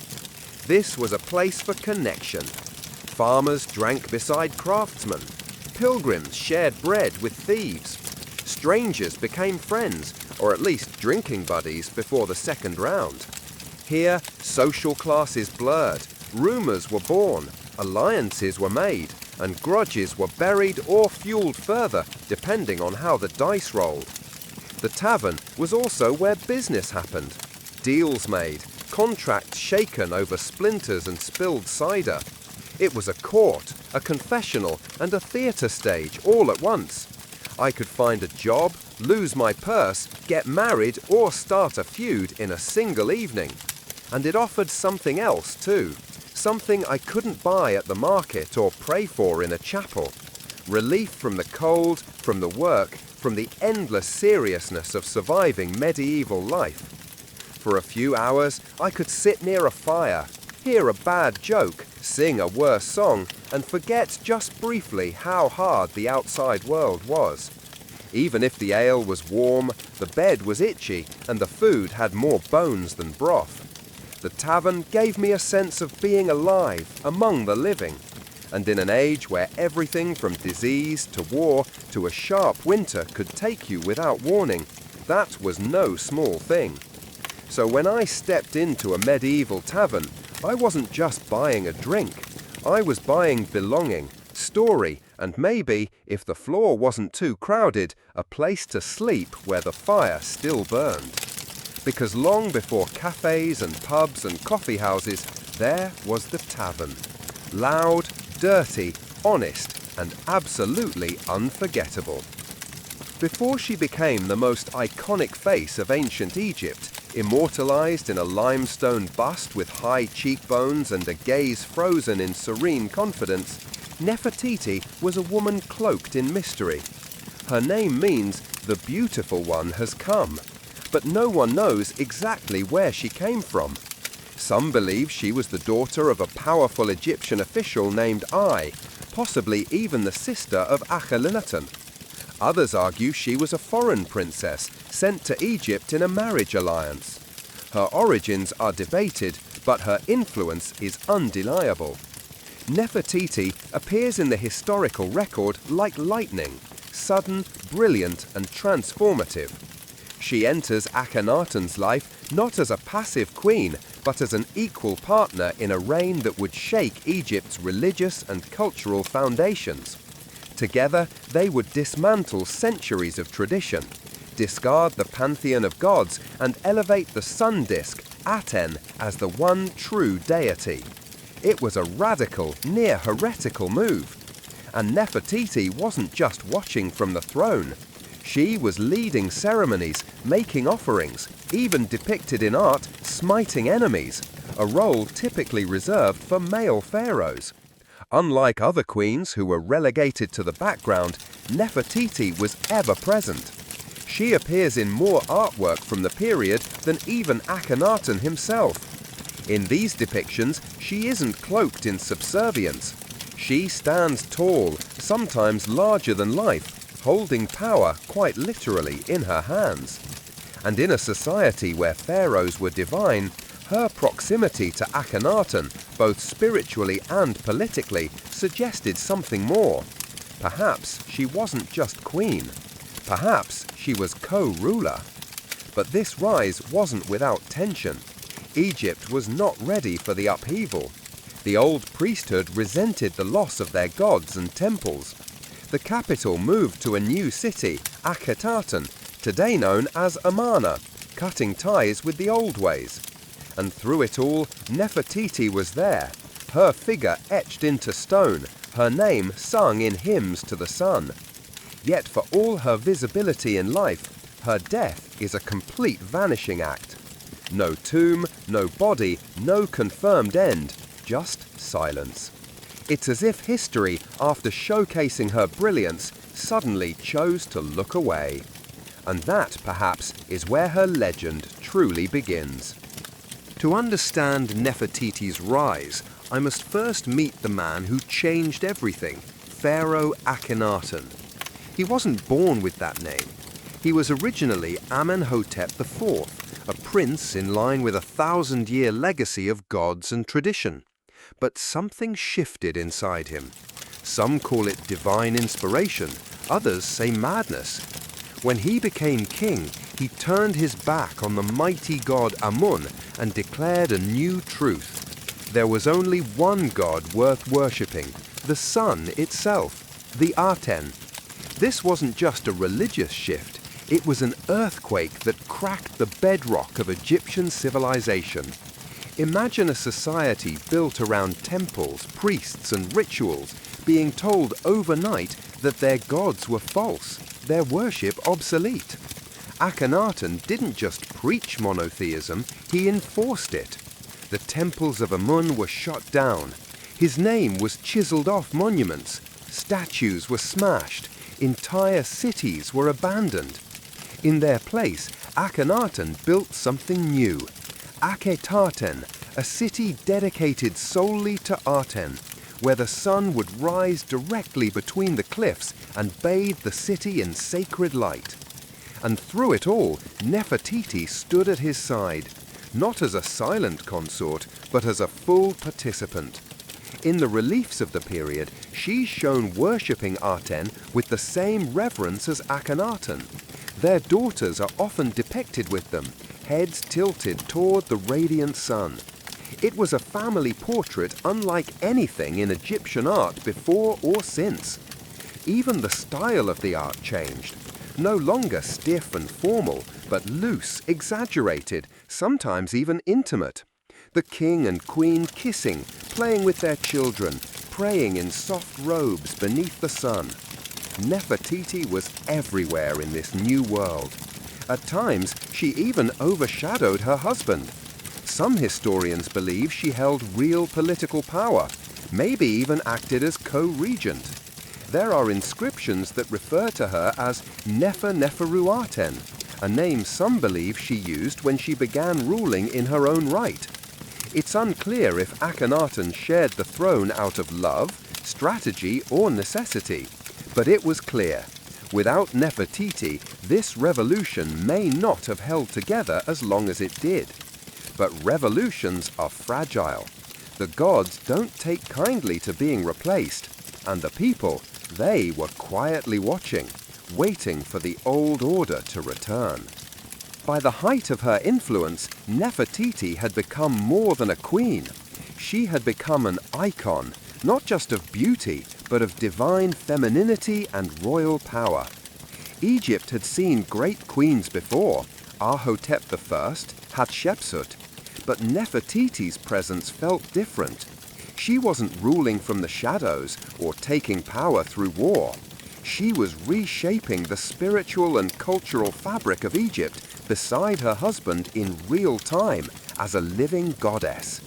This was a place for connection. Farmers drank beside craftsmen. Pilgrims shared bread with thieves. Strangers became friends, or at least drinking buddies before the second round. Here, social classes blurred. Rumours were born, alliances were made, and grudges were buried or fueled further, depending on how the dice rolled. The tavern was also where business happened. Deals made, contracts shaken over splinters and spilled cider. It was a court, a confessional, and a theatre stage all at once. I could find a job, lose my purse, get married, or start a feud in a single evening. And it offered something else too, something I couldn't buy at the market or pray for in a chapel. Relief from the cold, from the work, from the endless seriousness of surviving medieval life. For a few hours, I could sit near a fire, hear a bad joke, sing a worse song, and forget just briefly how hard the outside world was. Even if the ale was warm, the bed was itchy, and the food had more bones than broth. The tavern gave me a sense of being alive among the living, and in an age where everything from disease to war to a sharp winter could take you without warning, that was no small thing. So when I stepped into a medieval tavern, I wasn't just buying a drink. I was buying belonging, story, and maybe, if the floor wasn't too crowded, a place to sleep where the fire still burned. Because long before cafes and pubs and coffee houses, there was the tavern. Loud, dirty, honest, and absolutely unforgettable. Before she became the most iconic face of ancient Egypt, immortalized in a limestone bust with high cheekbones and a gaze frozen in serene confidence, Nefertiti was a woman cloaked in mystery. Her name means the beautiful one has come, but no one knows exactly where she came from. Some believe she was the daughter of a powerful Egyptian official named Ai, possibly even the sister of Akhenaten. Others argue she was a foreign princess sent to Egypt in a marriage alliance. Her origins are debated, but her influence is undeniable. Nefertiti appears in the historical record like lightning, sudden, brilliant, and transformative. She enters Akhenaten's life not as a passive queen, but as an equal partner in a reign that would shake Egypt's religious and cultural foundations. Together, they would dismantle centuries of tradition, discard the pantheon of gods, and elevate the sun disk, Aten, as the one true deity. It was a radical, near heretical move. And Nefertiti wasn't just watching from the throne. She was leading ceremonies, making offerings, even depicted in art, smiting enemies, a role typically reserved for male pharaohs. Unlike other queens who were relegated to the background, Nefertiti was ever present. She appears in more artwork from the period than even Akhenaten himself. In these depictions, she isn't cloaked in subservience. She stands tall, sometimes larger than life, holding power quite literally in her hands. And in a society where pharaohs were divine, her proximity to Akhenaten, both spiritually and politically, suggested something more. Perhaps she wasn't just queen. Perhaps she was co-ruler. But this rise wasn't without tension. Egypt was not ready for the upheaval. The old priesthood resented the loss of their gods and temples. The capital moved to a new city, Akhetaten, today known as Amarna, cutting ties with the old ways. And through it all, Nefertiti was there, her figure etched into stone, her name sung in hymns to the sun. Yet for all her visibility in life, her death is a complete vanishing act. No tomb, no body, no confirmed end, just silence. It's as if history, after showcasing her brilliance, suddenly chose to look away. And that, perhaps, is where her legend truly begins. To understand Nefertiti's rise, I must first meet the man who changed everything, Pharaoh Akhenaten. He wasn't born with that name. He was originally Amenhotep IV, a prince in line with a 1,000-year legacy of gods and tradition. But something shifted inside him. Some call it divine inspiration, others say madness. When he became king, he turned his back on the mighty god Amun and declared a new truth. There was only one god worth worshipping, the sun itself, the Aten. This wasn't just a religious shift, it was an earthquake that cracked the bedrock of Egyptian civilization. Imagine a society built around temples, priests, and rituals being told overnight that their gods were false, their worship obsolete. Akhenaten didn't just preach monotheism, he enforced it. The temples of Amun were shut down. His name was chiseled off monuments. Statues were smashed. Entire cities were abandoned. In their place, Akhenaten built something new. Akhetaten, a city dedicated solely to Aten, where the sun would rise directly between the cliffs and bathe the city in sacred light. And through it all, Nefertiti stood at his side, not as a silent consort, but as a full participant. In the reliefs of the period, she's shown worshipping Aten with the same reverence as Akhenaten. Their daughters are often depicted with them, heads tilted toward the radiant sun. It was a family portrait unlike anything in Egyptian art before or since. Even the style of the art changed. No longer stiff and formal, but loose, exaggerated, sometimes even intimate. The king and queen kissing, playing with their children, praying in soft robes beneath the sun. Nefertiti was everywhere in this new world. At times, she even overshadowed her husband. Some historians believe she held real political power, maybe even acted as co-regent. There are inscriptions that refer to her as Neferuaten, a name some believe she used when she began ruling in her own right. It's unclear if Akhenaten shared the throne out of love, strategy, or necessity, but it was clear. Without Nefertiti, this revolution may not have held together as long as it did. But revolutions are fragile. The gods don't take kindly to being replaced, and the people, they were quietly watching, waiting for the old order to return. By the height of her influence, Nefertiti had become more than a queen. She had become an icon, not just of beauty, but of divine femininity and royal power. Egypt had seen great queens before, Ahotep I, Hatshepsut, but Nefertiti's presence felt different. She wasn't ruling from the shadows or taking power through war. She was reshaping the spiritual and cultural fabric of Egypt beside her husband in real time as a living goddess.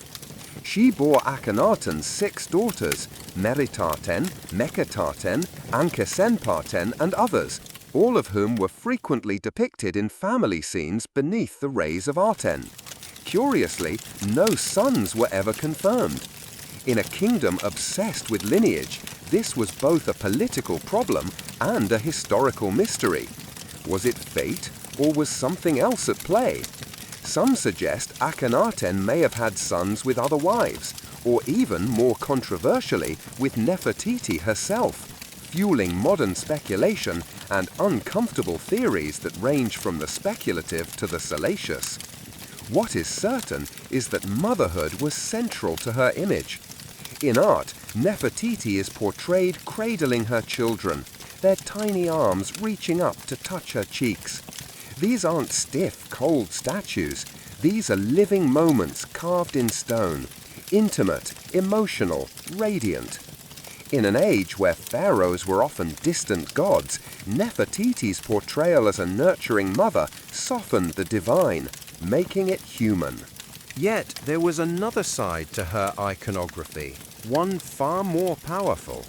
She bore Akhenaten 6 daughters, Meritaten, Meketaten, Ankesenpaten, and others, all of whom were frequently depicted in family scenes beneath the rays of Aten. Curiously, no sons were ever confirmed. In a kingdom obsessed with lineage, this was both a political problem and a historical mystery. Was it fate, or was something else at play? Some suggest Akhenaten may have had sons with other wives, or even more controversially, with Nefertiti herself, fueling modern speculation and uncomfortable theories that range from the speculative to the salacious. What is certain is that motherhood was central to her image. In art, Nefertiti is portrayed cradling her children, their tiny arms reaching up to touch her cheeks. These aren't stiff, cold statues. These are living moments carved in stone, intimate, emotional, radiant. In an age where pharaohs were often distant gods, Nefertiti's portrayal as a nurturing mother softened the divine, making it human. Yet there was another side to her iconography, one far more powerful.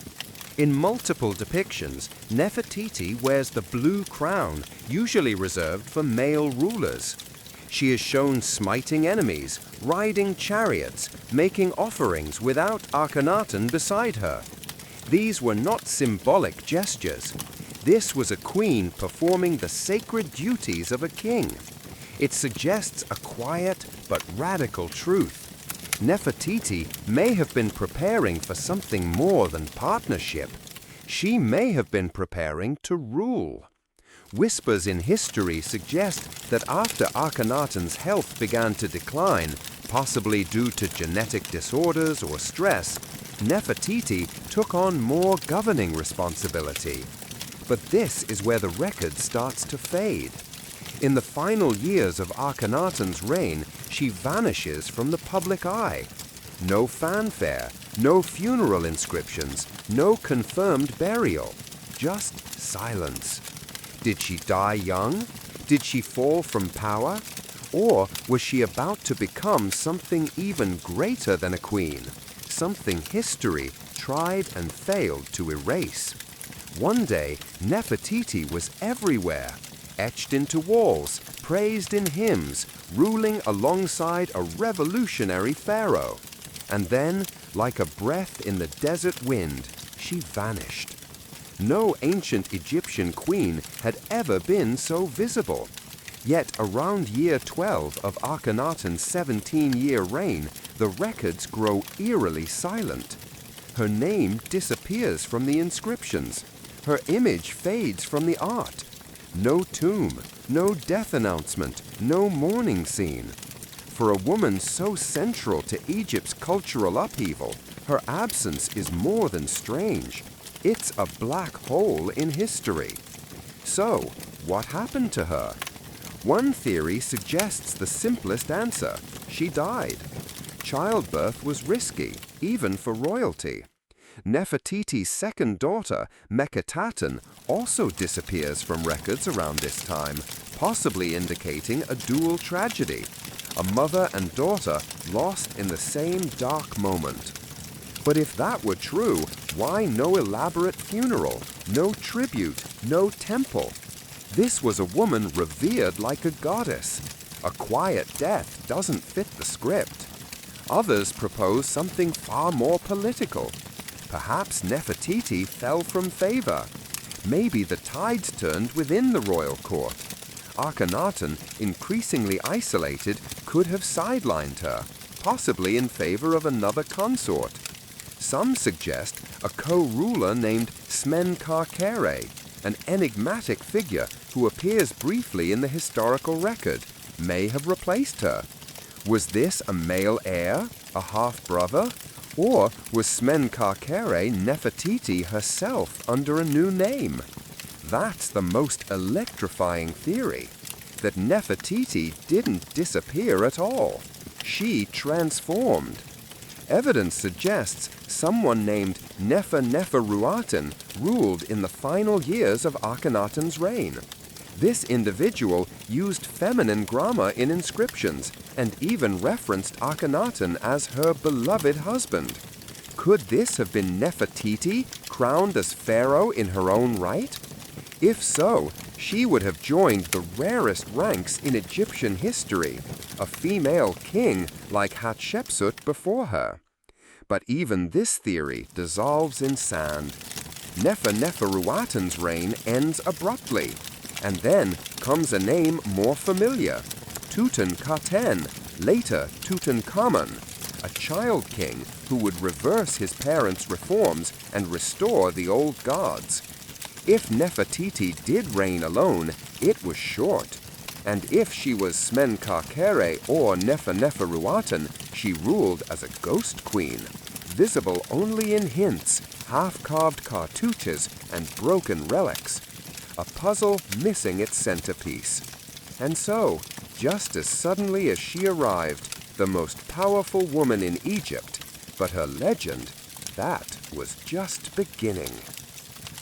In multiple depictions, Nefertiti wears the blue crown, usually reserved for male rulers. She is shown smiting enemies, riding chariots, making offerings without Akhenaten beside her. These were not symbolic gestures. This was a queen performing the sacred duties of a king. It suggests a quiet but radical truth. Nefertiti may have been preparing for something more than partnership. She may have been preparing to rule. Whispers in history suggest that after Akhenaten's health began to decline, possibly due to genetic disorders or stress, Nefertiti took on more governing responsibility. But this is where the record starts to fade. In the final years of Akhenaten's reign, she vanishes from the public eye. No fanfare, no funeral inscriptions, no confirmed burial, just silence. Did she die young? Did she fall from power? Or was she about to become something even greater than a queen? Something history tried and failed to erase. One day, Nefertiti was everywhere, etched into walls, praised in hymns, ruling alongside a revolutionary pharaoh. And then, like a breath in the desert wind, she vanished. No ancient Egyptian queen had ever been so visible. Yet around year 12 of Akhenaten's 17-year reign, the records grow eerily silent. Her name disappears from the inscriptions. Her image fades from the art. No tomb, no death announcement, no mourning scene. For a woman so central to Egypt's cultural upheaval, her absence is more than strange. It's a black hole in history. So, what happened to her? One theory suggests the simplest answer: she died. Childbirth was risky, even for royalty. Nefertiti's second daughter, Meketaten, also disappears from records around this time, possibly indicating a dual tragedy, a mother and daughter lost in the same dark moment. But if that were true, why no elaborate funeral, no tribute, no temple? This was a woman revered like a goddess. A quiet death doesn't fit the script. Others propose something far more political. Perhaps Nefertiti fell from favor. Maybe the tides turned within the royal court. Akhenaten, increasingly isolated, could have sidelined her, possibly in favor of another consort. Some suggest a co-ruler named Smenkhkare, an enigmatic figure who appears briefly in the historical record, may have replaced her. Was this a male heir, a half-brother? Or was Smenkhkare Nefertiti herself under a new name? That's the most electrifying theory, that Nefertiti didn't disappear at all. She transformed. Evidence suggests someone named Neferuaten ruled in the final years of Akhenaten's reign. This individual used feminine grammar in inscriptions and even referenced Akhenaten as her beloved husband. Could this have been Nefertiti, crowned as pharaoh in her own right? If so, she would have joined the rarest ranks in Egyptian history, a female king like Hatshepsut before her. But even this theory dissolves in sand. Neferuaten's reign ends abruptly, and then comes a name more familiar, Tutankhaten, later Tutankhamun, a child king who would reverse his parents' reforms and restore the old gods. If Nefertiti did reign alone, it was short. And if she was Smenkhkare or Neferuaten, she ruled as a ghost queen, visible only in hints, half-carved cartouches, and broken relics. A puzzle missing its centerpiece. And so, just as suddenly as she arrived, the most powerful woman in Egypt, but her legend, that was just beginning.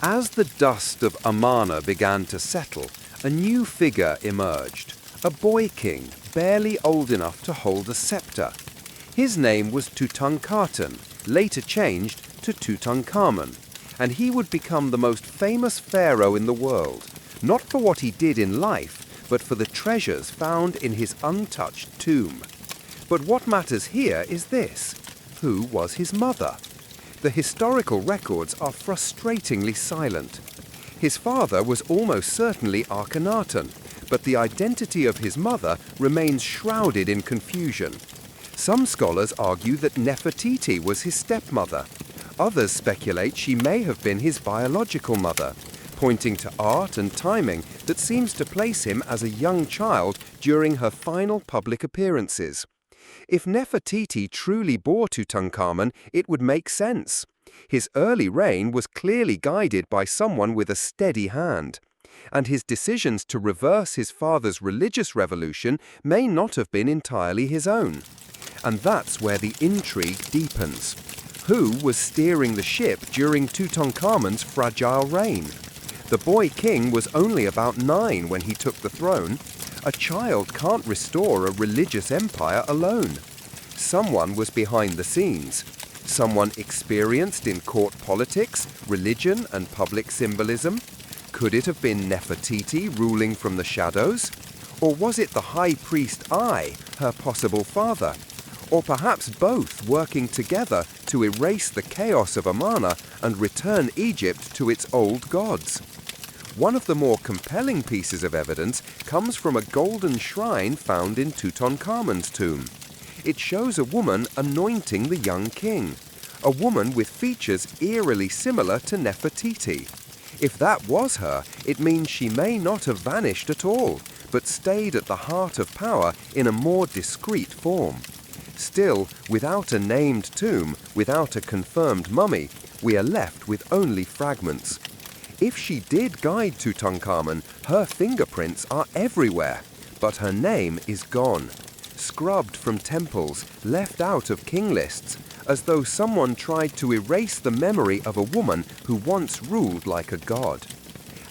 As the dust of Amarna began to settle, a new figure emerged, a boy king barely old enough to hold a scepter. His name was Tutankhaten, later changed to Tutankhamun, and he would become the most famous pharaoh in the world, not for what he did in life, but for the treasures found in his untouched tomb. But what matters here is this: who was his mother? The historical records are frustratingly silent. His father was almost certainly Akhenaten, but the identity of his mother remains shrouded in confusion. Some scholars argue that Nefertiti was his stepmother. Others speculate she may have been his biological mother, pointing to art and timing that seems to place him as a young child during her final public appearances. If Nefertiti truly bore Tutankhamun, it would make sense. His early reign was clearly guided by someone with a steady hand, and his decisions to reverse his father's religious revolution may not have been entirely his own. And that's where the intrigue deepens. Who was steering the ship during Tutankhamun's fragile reign? The boy king was only about 9 when he took the throne. A child can't restore a religious empire alone. Someone was behind the scenes. Someone experienced in court politics, religion, and public symbolism. Could it have been Nefertiti ruling from the shadows? Or was it the high priest Ai, her possible father? Or perhaps both working together to erase the chaos of Amarna and return Egypt to its old gods? One of the more compelling pieces of evidence comes from a golden shrine found in Tutankhamun's tomb. It shows a woman anointing the young king, a woman with features eerily similar to Nefertiti. If that was her, it means she may not have vanished at all, but stayed at the heart of power in a more discreet form. Still, without a named tomb, without a confirmed mummy, we are left with only fragments. If she did guide Tutankhamun, her fingerprints are everywhere, but her name is gone, scrubbed from temples, left out of king lists, as though someone tried to erase the memory of a woman who once ruled like a god.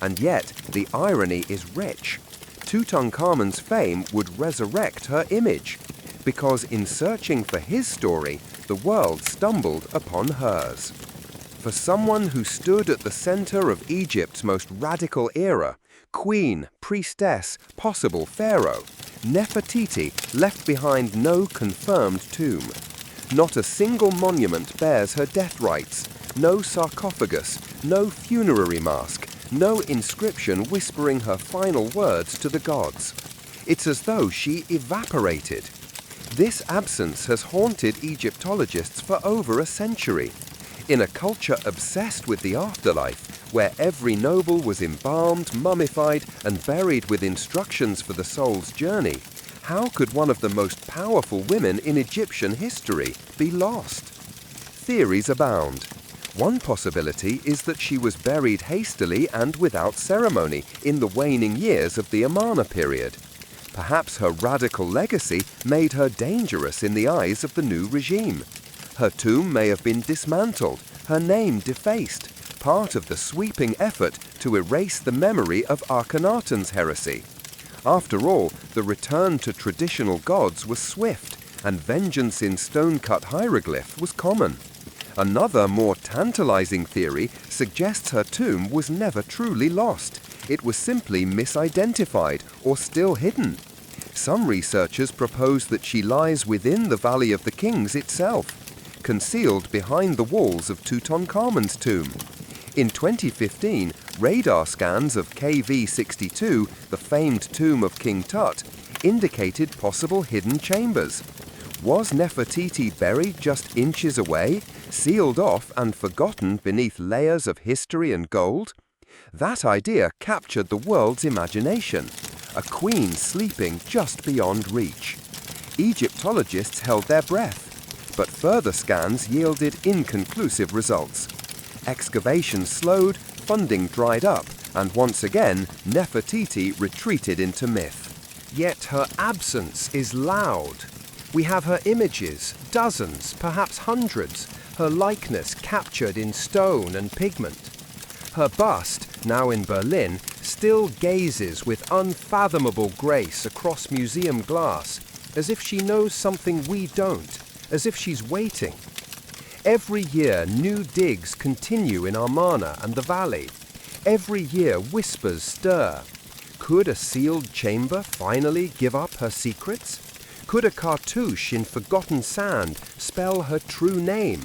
And yet, the irony is rich. Tutankhamun's fame would resurrect her image, because in searching for his story, the world stumbled upon hers. For someone who stood at the center of Egypt's most radical era, queen, priestess, possible pharaoh, Nefertiti left behind no confirmed tomb. Not a single monument bears her death rites, no sarcophagus, no funerary mask, no inscription whispering her final words to the gods. It's as though she evaporated. This absence has haunted Egyptologists for over a century. In a culture obsessed with the afterlife, where every noble was embalmed, mummified, and buried with instructions for the soul's journey, how could one of the most powerful women in Egyptian history be lost? Theories abound. One possibility is that she was buried hastily and without ceremony in the waning years of the Amarna period. Perhaps her radical legacy made her dangerous in the eyes of the new regime. Her tomb may have been dismantled, her name defaced, part of the sweeping effort to erase the memory of Akhenaten's heresy. After all, the return to traditional gods was swift, and vengeance in stone-cut hieroglyph was common. Another, more tantalizing theory suggests her tomb was never truly lost. It was simply misidentified or still hidden. Some researchers propose that she lies within the Valley of the Kings itself, concealed behind the walls of Tutankhamun's tomb. In 2015, radar scans of KV62, the famed tomb of King Tut, indicated possible hidden chambers. Was Nefertiti buried just inches away, sealed off and forgotten beneath layers of history and gold? That idea captured the world's imagination, a queen sleeping just beyond reach. Egyptologists held their breath, but further scans yielded inconclusive results. Excavations slowed, funding dried up, and once again, Nefertiti retreated into myth. Yet her absence is loud. We have her images, dozens, perhaps hundreds, her likeness captured in stone and pigment. Her bust, now in Berlin, still gazes with unfathomable grace across museum glass, as if she knows something we don't, as if she's waiting. Every year, new digs continue in Amarna and the valley. Every year, whispers stir. Could a sealed chamber finally give up her secrets? Could a cartouche in forgotten sand spell her true name?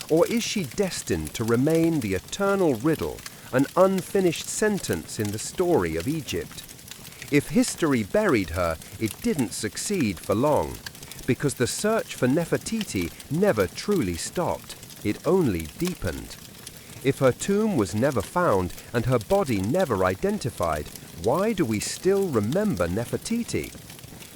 Or is she destined to remain the eternal riddle, an unfinished sentence in the story of Egypt? If history buried her, it didn't succeed for long, because the search for Nefertiti never truly stopped, it only deepened. If her tomb was never found and her body never identified, why do we still remember Nefertiti?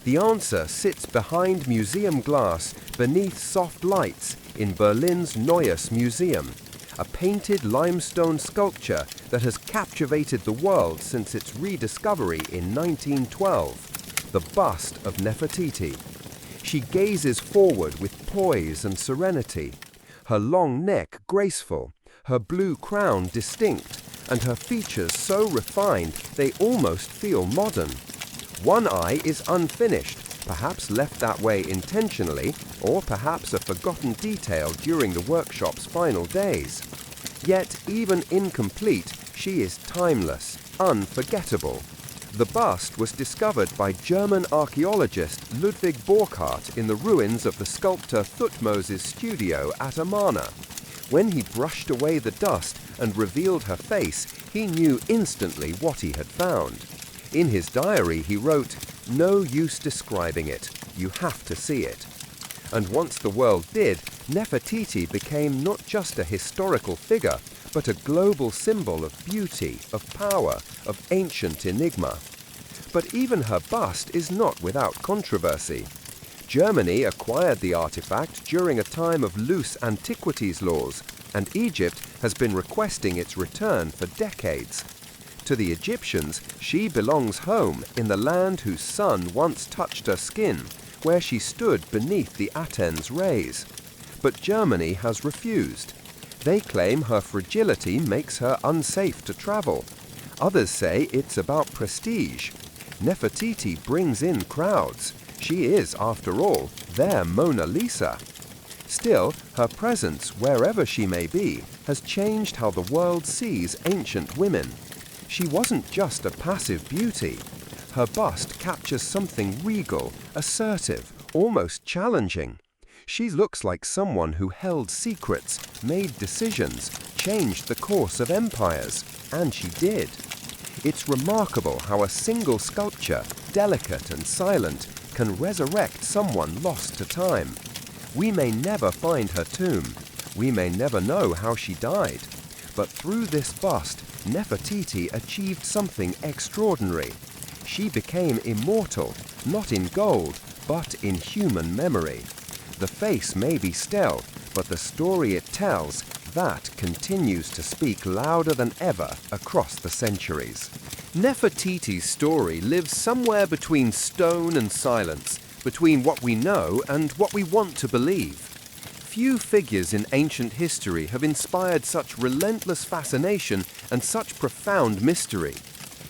The answer sits behind museum glass, beneath soft lights, in Berlin's Neues Museum, a painted limestone sculpture that has captivated the world since its rediscovery in 1912, the bust of Nefertiti. She gazes forward with poise and serenity, her long neck graceful, her blue crown distinct, and her features so refined they almost feel modern. One eye is unfinished, perhaps left that way intentionally, or perhaps a forgotten detail during the workshop's final days. Yet, even incomplete, she is timeless, unforgettable. The bust was discovered by German archaeologist Ludwig Borchardt in the ruins of the sculptor Thutmose's studio at Amarna. When he brushed away the dust and revealed her face, he knew instantly what he had found. In his diary he wrote, "No use describing it, you have to see it." And once the world did, Nefertiti became not just a historical figure, but a global symbol of beauty, of power, of ancient enigma. But even her bust is not without controversy. Germany acquired the artifact during a time of loose antiquities laws, and Egypt has been requesting its return for decades. To the Egyptians, she belongs home in the land whose sun once touched her skin, where she stood beneath the Aten's rays. But Germany has refused. They claim her fragility makes her unsafe to travel. Others say it's about prestige. Nefertiti brings in crowds. She is, after all, their Mona Lisa. Still, her presence, wherever she may be, has changed how the world sees ancient women. She wasn't just a passive beauty. Her bust captures something regal, assertive, almost challenging. She looks like someone who held secrets, made decisions, changed the course of empires, and she did. It's remarkable how a single sculpture, delicate and silent, can resurrect someone lost to time. We may never find her tomb. We may never know how she died. But through this bust, Nefertiti achieved something extraordinary. She became immortal, not in gold, but in human memory. The face may be stale, but the story it tells, that continues to speak louder than ever across the centuries. Nefertiti's story lives somewhere between stone and silence, between what we know and what we want to believe. Few figures in ancient history have inspired such relentless fascination and such profound mystery.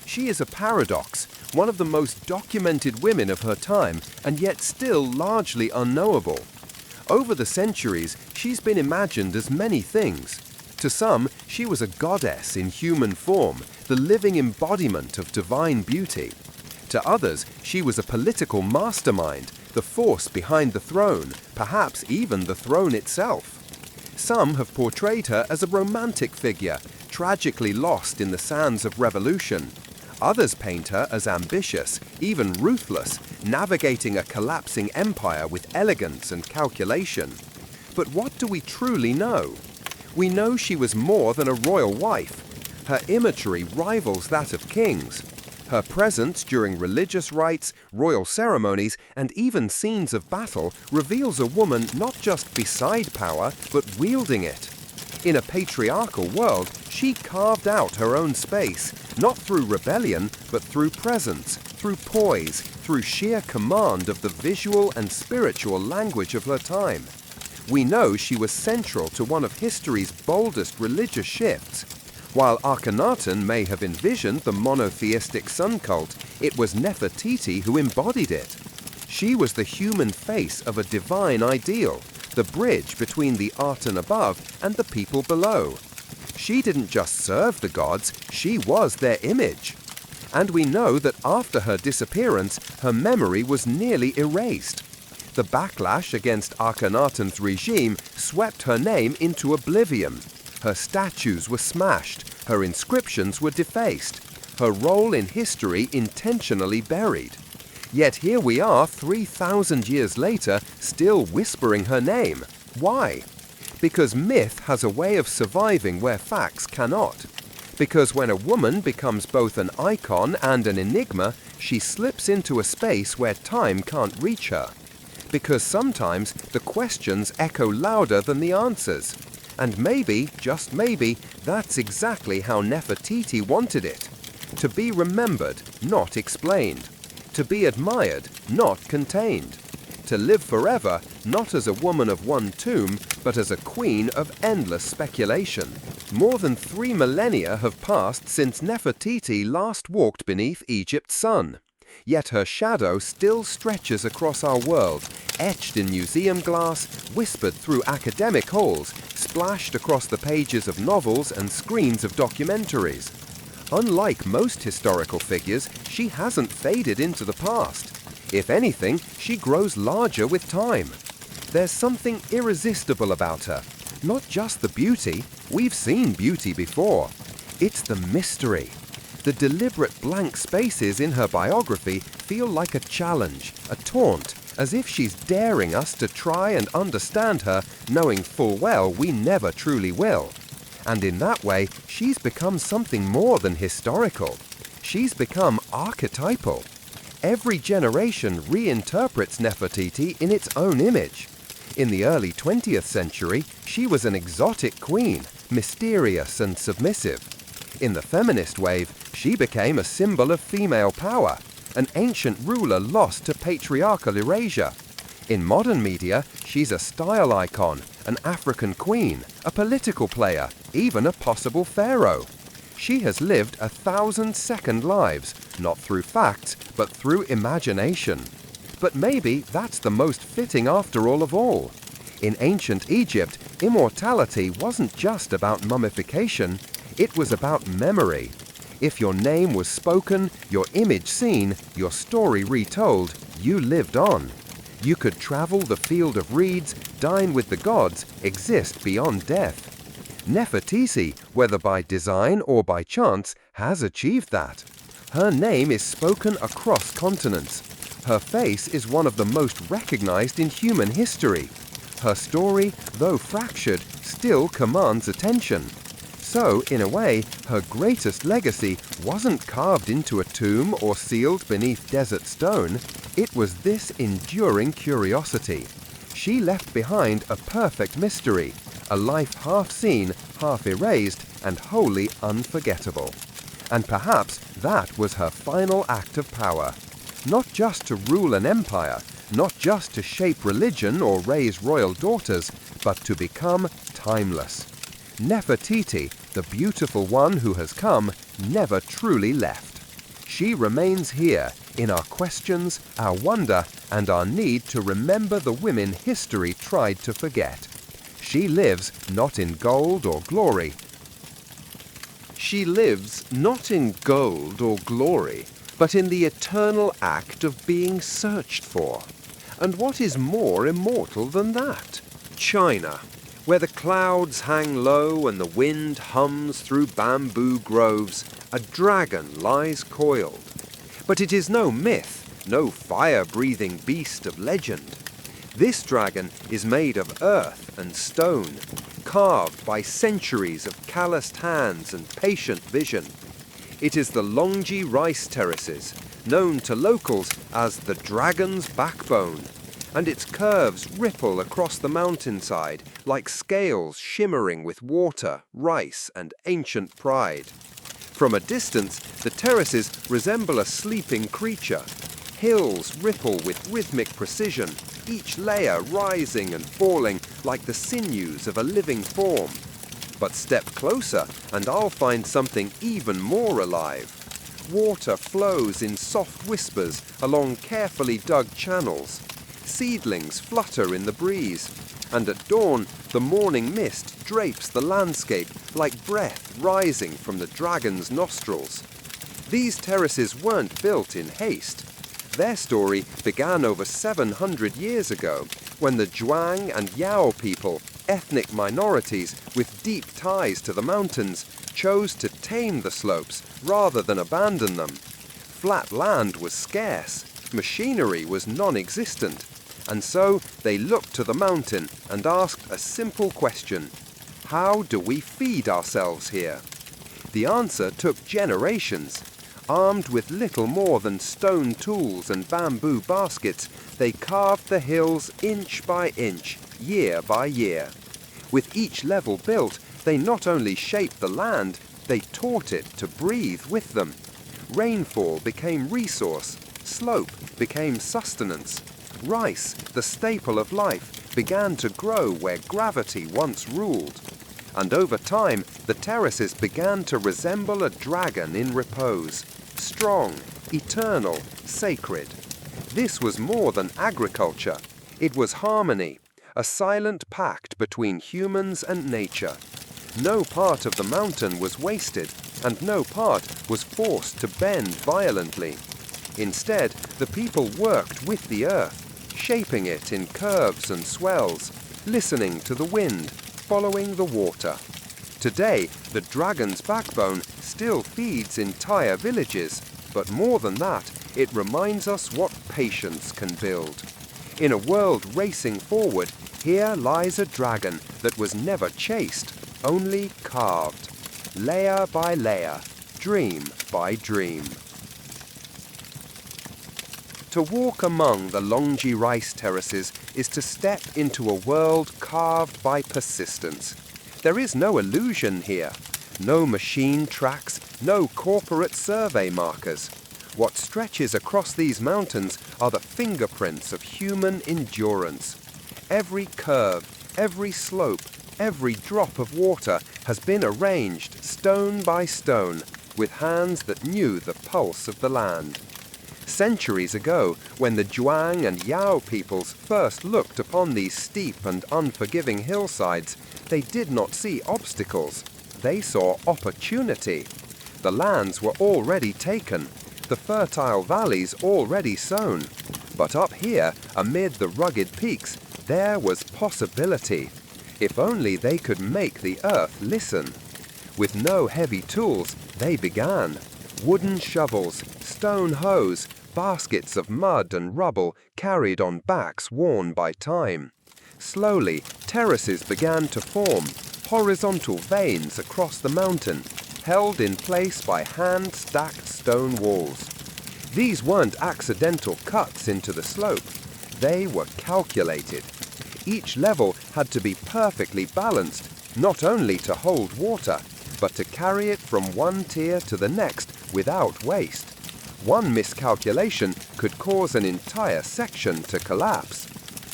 She is a paradox, one of the most documented women of her time, and yet still largely unknowable. Over the centuries, she's been imagined as many things. To some, she was a goddess in human form, the living embodiment of divine beauty. To others, she was a political mastermind, the force behind the throne, perhaps even the throne itself. Some have portrayed her as a romantic figure, tragically lost in the sands of revolution. Others paint her as ambitious, even ruthless, navigating a collapsing empire with elegance and calculation. But what do we truly know? We know she was more than a royal wife. Her imagery rivals that of kings. Her presence during religious rites, royal ceremonies, and even scenes of battle reveals a woman not just beside power, but wielding it. In a patriarchal world, she carved out her own space, not through rebellion, but through presence, through poise, through sheer command of the visual and spiritual language of her time. We know she was central to one of history's boldest religious shifts. While Akhenaten may have envisioned the monotheistic sun cult, it was Nefertiti who embodied it. She was the human face of a divine ideal, the bridge between the Aten above and the people below. She didn't just serve the gods, she was their image. And we know that after her disappearance, her memory was nearly erased. The backlash against Akhenaten's regime swept her name into oblivion. Her statues were smashed, her inscriptions were defaced, her role in history intentionally buried. Yet here we are 3,000 years later, still whispering her name. Why? Because myth has a way of surviving where facts cannot. Because when a woman becomes both an icon and an enigma, she slips into a space where time can't reach her. Because sometimes the questions echo louder than the answers. And maybe, just maybe, that's exactly how Nefertiti wanted it. To be remembered, not explained. To be admired, not contained. To live forever, not as a woman of one tomb, but as a queen of endless speculation. More than 3 millennia have passed since Nefertiti last walked beneath Egypt's sun. Yet her shadow still stretches across our world, etched in museum glass, whispered through academic halls, splashed across the pages of novels and screens of documentaries. Unlike most historical figures, she hasn't faded into the past. If anything, she grows larger with time. There's something irresistible about her. Not just the beauty, we've seen beauty before. It's the mystery. The deliberate blank spaces in her biography feel like a challenge, a taunt, as if she's daring us to try and understand her, knowing full well we never truly will. And in that way, she's become something more than historical. She's become archetypal. Every generation reinterprets Nefertiti in its own image. In the early 20th century, she was an exotic queen, mysterious and submissive. In the feminist wave, she became a symbol of female power, an ancient ruler lost to patriarchal erasure. In modern media, she's a style icon, an African queen, a political player, even a possible pharaoh. She has lived 1,000 second lives, not through facts, but through imagination. But maybe that's the most fitting after all of all. In ancient Egypt, immortality wasn't just about mummification, it was about memory. If your name was spoken, your image seen, your story retold, you lived on. You could travel the field of reeds, dine with the gods, exist beyond death. Nefertiti, whether by design or by chance, has achieved that. Her name is spoken across continents. Her face is one of the most recognized in human history. Her story, though fractured, still commands attention. So, in a way, her greatest legacy wasn't carved into a tomb or sealed beneath desert stone. It was this enduring curiosity. She left behind a perfect mystery, a life half seen, half erased, and wholly unforgettable. And perhaps that was her final act of power. Not just to rule an empire, not just to shape religion or raise royal daughters, but to become timeless. Nefertiti, the beautiful one who has come, never truly left. She remains here in our questions, our wonder, and our need to remember the women history tried to forget. She lives not in gold or glory. She lives not in gold or glory, but in the eternal act of being searched for. And what is more immortal than that? China, where the clouds hang low and the wind hums through bamboo groves, a dragon lies coiled. But it is no myth, no fire-breathing beast of legend. This dragon is made of earth and stone, carved by centuries of calloused hands and patient vision. It is the Longji rice terraces, known to locals as the dragon's backbone, and its curves ripple across the mountainside like scales shimmering with water, rice, and ancient pride. From a distance, the terraces resemble a sleeping creature. Hills ripple with rhythmic precision, each layer rising and falling like the sinews of a living form. But step closer, and I'll find something even more alive. Water flows in soft whispers along carefully dug channels. Seedlings flutter in the breeze, and at dawn the morning mist drapes the landscape like breath rising from the dragon's nostrils. These terraces weren't built in haste. Their story began over 700 years ago, when the Zhuang and Yao people, ethnic minorities with deep ties to the mountains, chose to tame the slopes rather than abandon them. Flat land was scarce, machinery was non-existent, and so they looked to the mountain and asked a simple question: how do we feed ourselves here? The answer took generations. Armed with little more than stone tools and bamboo baskets, they carved the hills inch by inch, year by year. With each level built, they not only shaped the land, they taught it to breathe with them. Rainfall became resource, slope became sustenance. Rice, the staple of life, began to grow where gravity once ruled. And over time, the terraces began to resemble a dragon in repose, strong, eternal, sacred. This was more than agriculture. It was harmony, a silent pact between humans and nature. No part of the mountain was wasted, and no part was forced to bend violently. Instead, the people worked with the earth, shaping it in curves and swells, listening to the wind, following the water. Today, the dragon's backbone still feeds entire villages, but more than that, it reminds us what patience can build. In a world racing forward, here lies a dragon that was never chased, only carved, layer by layer, dream by dream. To walk among the Longji rice terraces is to step into a world carved by persistence. There is no illusion here, no machine tracks, no corporate survey markers. What stretches across these mountains are the fingerprints of human endurance. Every curve, every slope, every drop of water has been arranged stone by stone with hands that knew the pulse of the land. Centuries ago, when the Zhuang and Yao peoples first looked upon these steep and unforgiving hillsides, they did not see obstacles. They saw opportunity. The lands were already taken, the fertile valleys already sown. But up here, amid the rugged peaks, there was possibility. If only they could make the earth listen. With no heavy tools, they began. Wooden shovels, stone hoes, baskets of mud and rubble carried on backs worn by time. Slowly, terraces began to form, horizontal veins across the mountain, held in place by hand-stacked stone walls. These weren't accidental cuts into the slope. They were calculated. Each level had to be perfectly balanced, not only to hold water, but to carry it from one tier to the next without waste. One miscalculation could cause an entire section to collapse.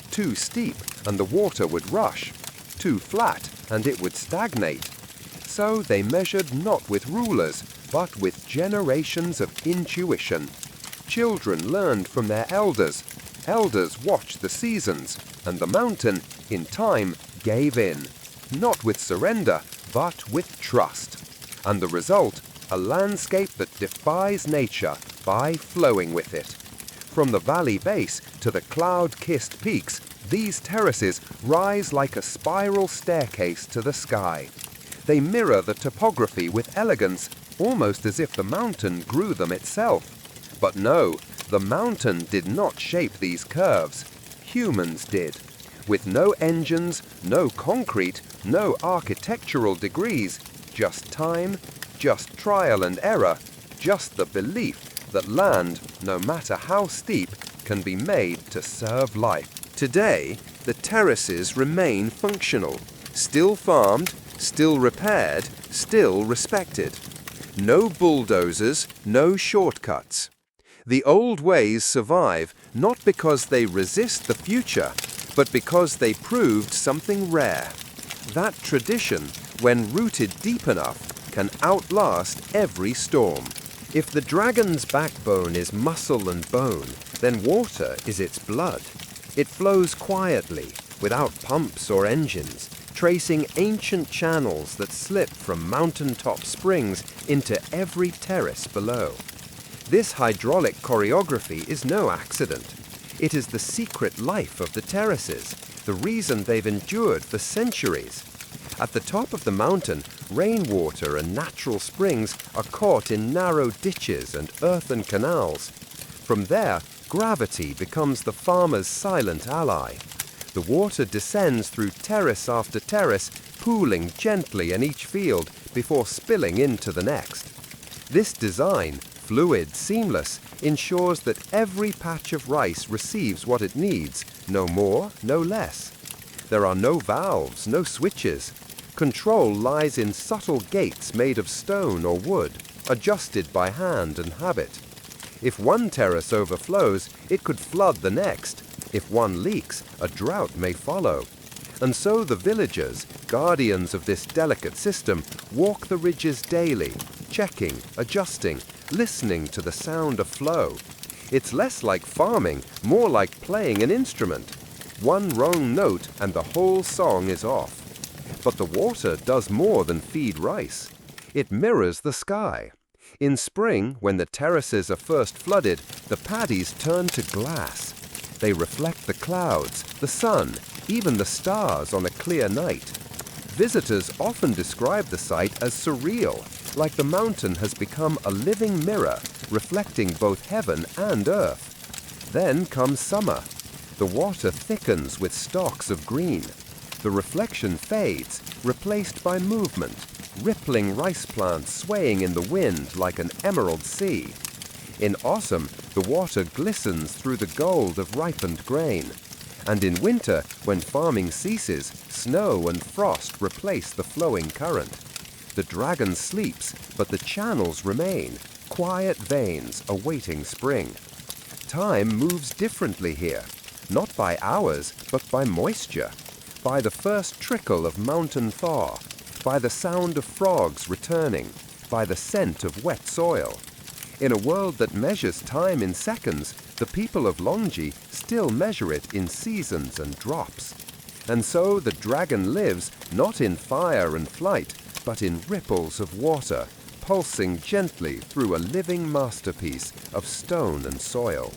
Too steep, and the water would rush. Too flat, and it would stagnate. So they measured not with rulers, but with generations of intuition. Children learned from their elders. Elders watched the seasons, and the mountain, in time, gave in. Not with surrender, but with trust. And the result, a landscape that defies nature by flowing with it. From the valley base to the cloud-kissed peaks, these terraces rise like a spiral staircase to the sky. They mirror the topography with elegance, almost as if the mountain grew them itself. But no, the mountain did not shape these curves. Humans did. With no engines, no concrete, no architectural degrees, just time, just trial and error, just the belief that land, no matter how steep, can be made to serve life. Today, the terraces remain functional, still farmed, still repaired, still respected. No bulldozers, no shortcuts. The old ways survive not because they resist the future, but because they proved something rare. That tradition, when rooted deep enough, can outlast every storm. If the dragon's backbone is muscle and bone, then water is its blood. It flows quietly, without pumps or engines, tracing ancient channels that slip from mountaintop springs into every terrace below. This hydraulic choreography is no accident. It is the secret life of the terraces, the reason they've endured for centuries. At the top of the mountain, rainwater and natural springs are caught in narrow ditches and earthen canals. From there, gravity becomes the farmer's silent ally. The water descends through terrace after terrace, pooling gently in each field before spilling into the next. This design, fluid, seamless, ensures that every patch of rice receives what it needs, no more, no less. There are no valves, no switches. Control lies in subtle gates made of stone or wood, adjusted by hand and habit. If one terrace overflows, it could flood the next. If one leaks, a drought may follow. And so the villagers, guardians of this delicate system, walk the ridges daily, checking, adjusting, listening to the sound of flow. It's less like farming, more like playing an instrument. One wrong note and the whole song is off. But the water does more than feed rice. It mirrors the sky. In spring, when the terraces are first flooded, the paddies turn to glass. They reflect the clouds, the sun, even the stars on a clear night. Visitors often describe the sight as surreal, like the mountain has become a living mirror, reflecting both heaven and earth. Then comes summer. The water thickens with stalks of green. The reflection fades, replaced by movement, rippling rice plants swaying in the wind like an emerald sea. In autumn, the water glistens through the gold of ripened grain. And in winter, when farming ceases, snow and frost replace the flowing current. The dragon sleeps, but the channels remain, quiet veins awaiting spring. Time moves differently here, not by hours, but by moisture, by the first trickle of mountain thaw, by the sound of frogs returning, by the scent of wet soil. In a world that measures time in seconds, the people of Longji still measure it in seasons and drops. And so the dragon lives not in fire and flight, but in ripples of water, pulsing gently through a living masterpiece of stone and soil.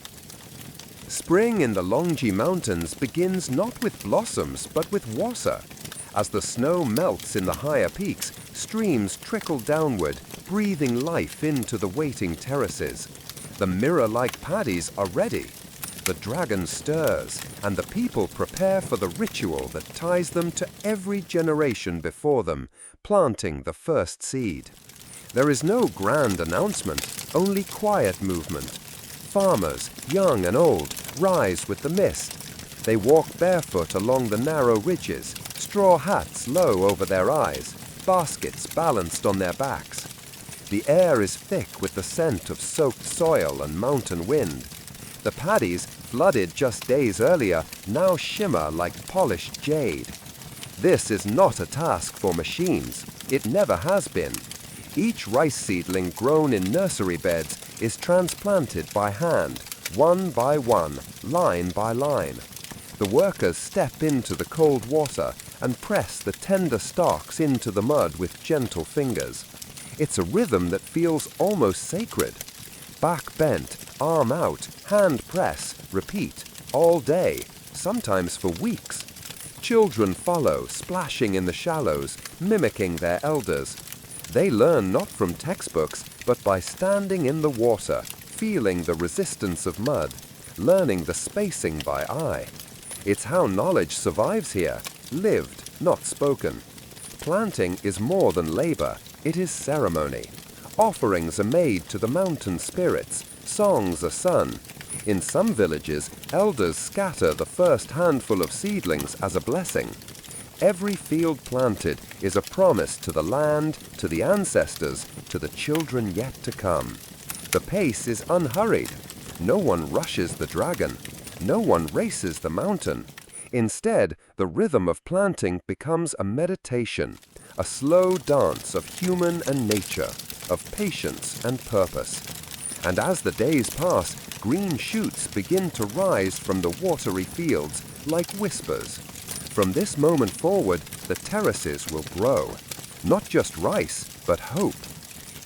Spring in the Longji Mountains begins not with blossoms, but with water. As the snow melts in the higher peaks, streams trickle downward, breathing life into the waiting terraces. The mirror-like paddies are ready. The dragon stirs, and the people prepare for the ritual that ties them to every generation before them, planting the first seed. There is no grand announcement, only quiet movement. Farmers, young and old, rise with the mist. They walk barefoot along the narrow ridges, straw hats low over their eyes, baskets balanced on their backs. The air is thick with the scent of soaked soil and mountain wind. The paddies, flooded just days earlier, now shimmer like polished jade. This is not a task for machines. It never has been. Each rice seedling grown in nursery beds is transplanted by hand, one by one, line by line. The workers step into the cold water and press the tender stalks into the mud with gentle fingers. It's a rhythm that feels almost sacred. Back bent, arm out, hand press, repeat, all day, sometimes for weeks. Children follow, splashing in the shallows, mimicking their elders. They learn not from textbooks, but by standing in the water, feeling the resistance of mud, learning the spacing by eye. It's how knowledge survives here, lived, not spoken. Planting is more than labor, it is ceremony. Offerings are made to the mountain spirits, songs are sung. In some villages, elders scatter the first handful of seedlings as a blessing. Every field planted is a promise to the land, to the ancestors, to the children yet to come. The pace is unhurried. No one rushes the dragon. No one races the mountain. Instead, the rhythm of planting becomes a meditation, a slow dance of human and nature, of patience and purpose. And as the days pass, green shoots begin to rise from the watery fields like whispers. From this moment forward, the terraces will grow. Not just rice, but hope.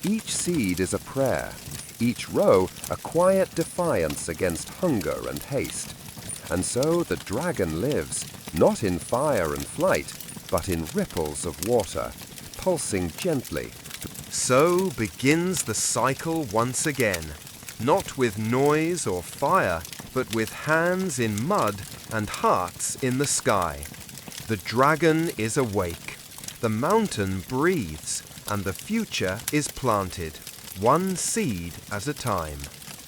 Each seed is a prayer. Each row a quiet defiance against hunger and haste. And so the dragon lives, not in fire and flight, but in ripples of water, pulsing gently. So begins the cycle once again, not with noise or fire, but with hands in mud and hearts in the sky. The dragon is awake, the mountain breathes, and the future is planted, one seed at a time.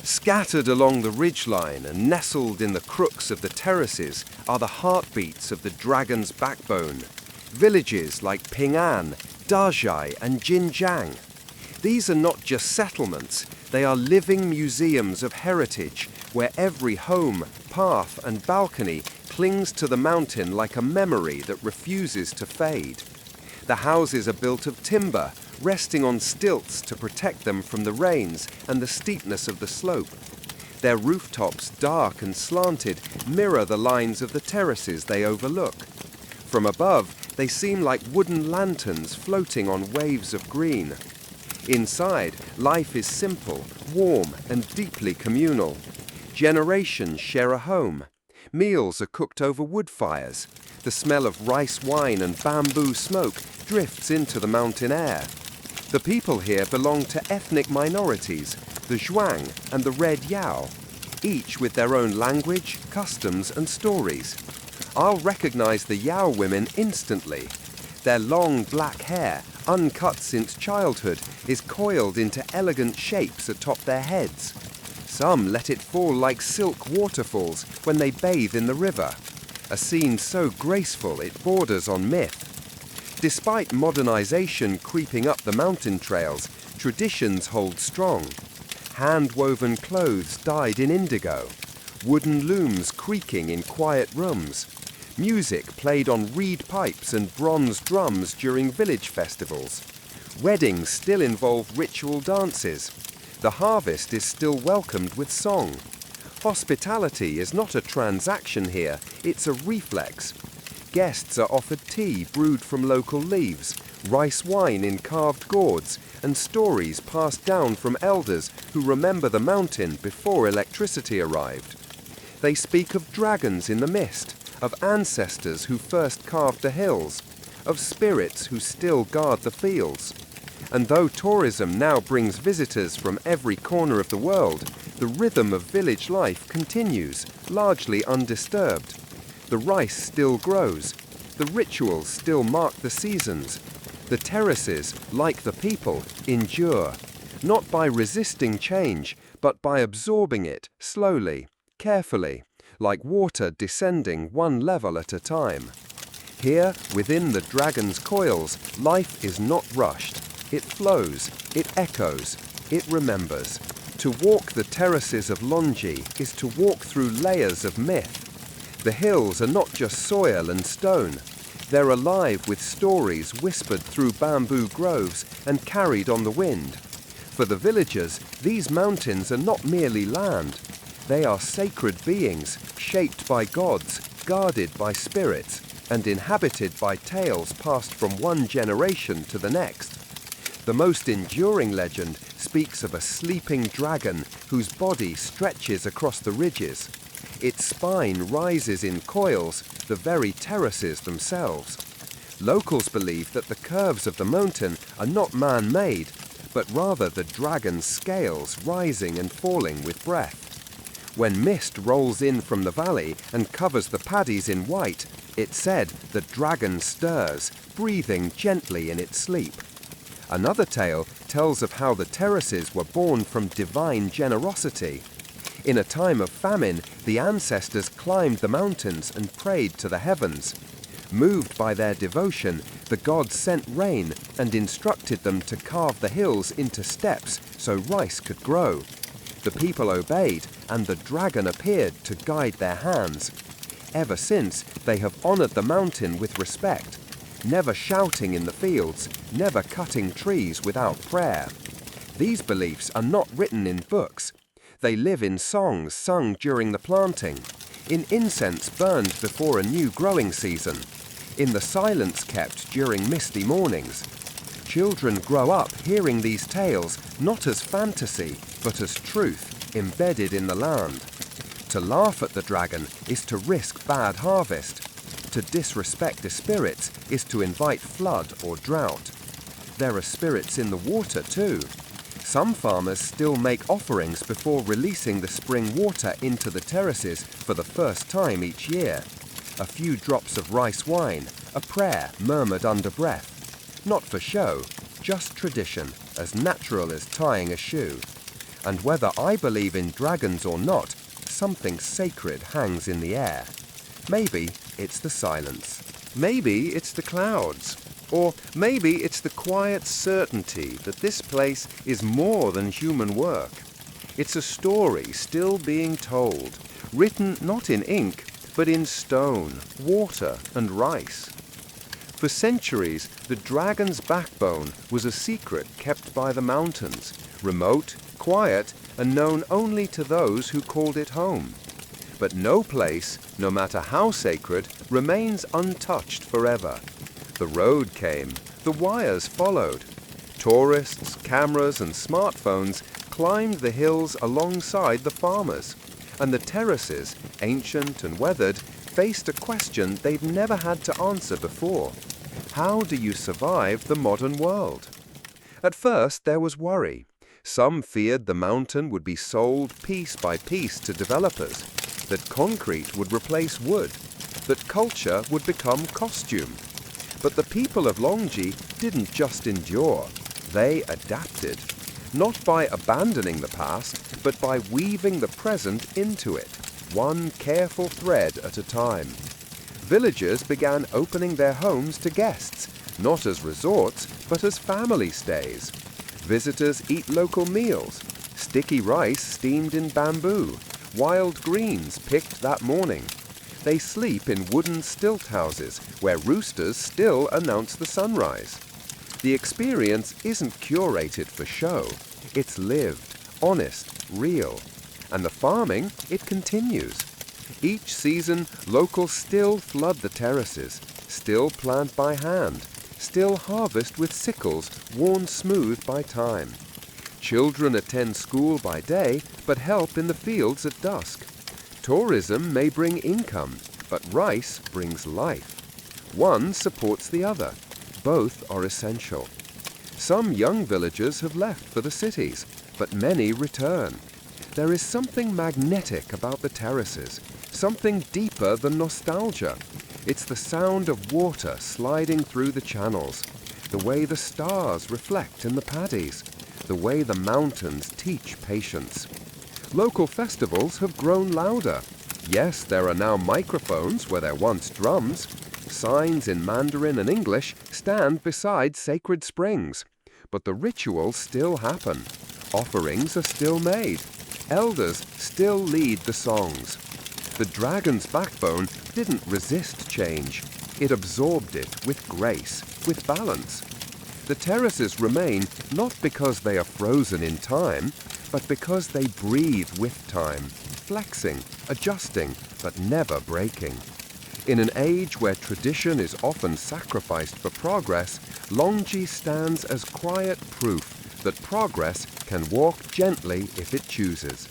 Scattered along the ridgeline and nestled in the crooks of the terraces are the heartbeats of the dragon's backbone. Villages like Ping'an, Dajai, and Jinjiang. These are not just settlements, they are living museums of heritage where every home, path, and balcony clings to the mountain like a memory that refuses to fade. The houses are built of timber, resting on stilts to protect them from the rains and the steepness of the slope. Their rooftops, dark and slanted, mirror the lines of the terraces they overlook. From above, they seem like wooden lanterns floating on waves of green. Inside, life is simple, warm, and deeply communal. Generations share a home. Meals are cooked over wood fires. The smell of rice wine and bamboo smoke drifts into the mountain air. The people here belong to ethnic minorities, the Zhuang and the Red Yao, each with their own language, customs, and stories. I'll recognize the Yao women instantly. Their long black hair, uncut since childhood, is coiled into elegant shapes atop their heads. Some let it fall like silk waterfalls when they bathe in the river, a scene so graceful it borders on myth. Despite modernization creeping up the mountain trails, traditions hold strong. Hand-woven clothes dyed in indigo, wooden looms creaking in quiet rooms, music played on reed pipes and bronze drums during village festivals. Weddings still involve ritual dances. The harvest is still welcomed with song. Hospitality is not a transaction here, it's a reflex. Guests are offered tea brewed from local leaves, rice wine in carved gourds, and stories passed down from elders who remember the mountain before electricity arrived. They speak of dragons in the mist, of ancestors who first carved the hills, of spirits who still guard the fields. And though tourism now brings visitors from every corner of the world, the rhythm of village life continues, largely undisturbed. The rice still grows. The rituals still mark the seasons. The terraces, like the people, endure, not by resisting change, but by absorbing it slowly, carefully, like water descending one level at a time. Here, within the dragon's coils, life is not rushed. It flows, it echoes, it remembers. To walk the terraces of Longji is to walk through layers of myth. The hills are not just soil and stone. They're alive with stories whispered through bamboo groves and carried on the wind. For the villagers, these mountains are not merely land. They are sacred beings, shaped by gods, guarded by spirits, and inhabited by tales passed from one generation to the next. The most enduring legend speaks of a sleeping dragon whose body stretches across the ridges. Its spine rises in coils, the very terraces themselves. Locals believe that the curves of the mountain are not man-made, but rather the dragon's scales rising and falling with breath. When mist rolls in from the valley and covers the paddies in white, it's said the dragon stirs, breathing gently in its sleep. Another tale tells of how the terraces were born from divine generosity. In a time of famine, the ancestors climbed the mountains and prayed to the heavens. Moved by their devotion, the gods sent rain and instructed them to carve the hills into steps so rice could grow. The people obeyed, and the dragon appeared to guide their hands. Ever since, they have honored the mountain with respect, never shouting in the fields, never cutting trees without prayer. These beliefs are not written in books. They live in songs sung during the planting, in incense burned before a new growing season, in the silence kept during misty mornings. Children grow up hearing these tales not as fantasy, but as truth embedded in the land. To laugh at the dragon is to risk bad harvest. To disrespect the spirits is to invite flood or drought. There are spirits in the water too. Some farmers still make offerings before releasing the spring water into the terraces for the first time each year. A few drops of rice wine, a prayer murmured under breath. Not for show, just tradition, as natural as tying a shoe. And whether I believe in dragons or not, something sacred hangs in the air. Maybe it's the silence. Maybe it's the clouds. Or maybe it's the quiet certainty that this place is more than human work. It's a story still being told, written not in ink, but in stone, water, and rice. For centuries, the dragon's backbone was a secret kept by the mountains, remote, quiet, and known only to those who called it home. But no place, no matter how sacred, remains untouched forever. The road came, the wires followed. Tourists, cameras, and smartphones climbed the hills alongside the farmers, and the terraces, ancient and weathered, faced a question they'd never had to answer before. How do you survive the modern world? At first, there was worry. Some feared the mountain would be sold piece by piece to developers, that concrete would replace wood, that culture would become costume. But the people of Longji didn't just endure, they adapted. Not by abandoning the past, but by weaving the present into it, one careful thread at a time. Villagers began opening their homes to guests, not as resorts, but as family stays. Visitors eat local meals, sticky rice steamed in bamboo, wild greens picked that morning. They sleep in wooden stilt houses where roosters still announce the sunrise. The experience isn't curated for show. It's lived, honest, real. And the farming, it continues. Each season, locals still flood the terraces, still plant by hand, still harvest with sickles worn smooth by time. Children attend school by day, but help in the fields at dusk. Tourism may bring income, but rice brings life. One supports the other. Both are essential. Some young villagers have left for the cities, but many return. There is something magnetic about the terraces, something deeper than nostalgia. It's the sound of water sliding through the channels, the way the stars reflect in the paddies, the way the mountains teach patience. Local festivals have grown louder. Yes, there are now microphones where there once drums. Signs in Mandarin and English stand beside sacred springs. But the rituals still happen. Offerings are still made. Elders still lead the songs. The dragon's backbone didn't resist change. It absorbed it with grace, with balance. The terraces remain not because they are frozen in time, but because they breathe with time, flexing, adjusting, but never breaking. In an age where tradition is often sacrificed for progress, Longji stands as quiet proof that progress can walk gently if it chooses,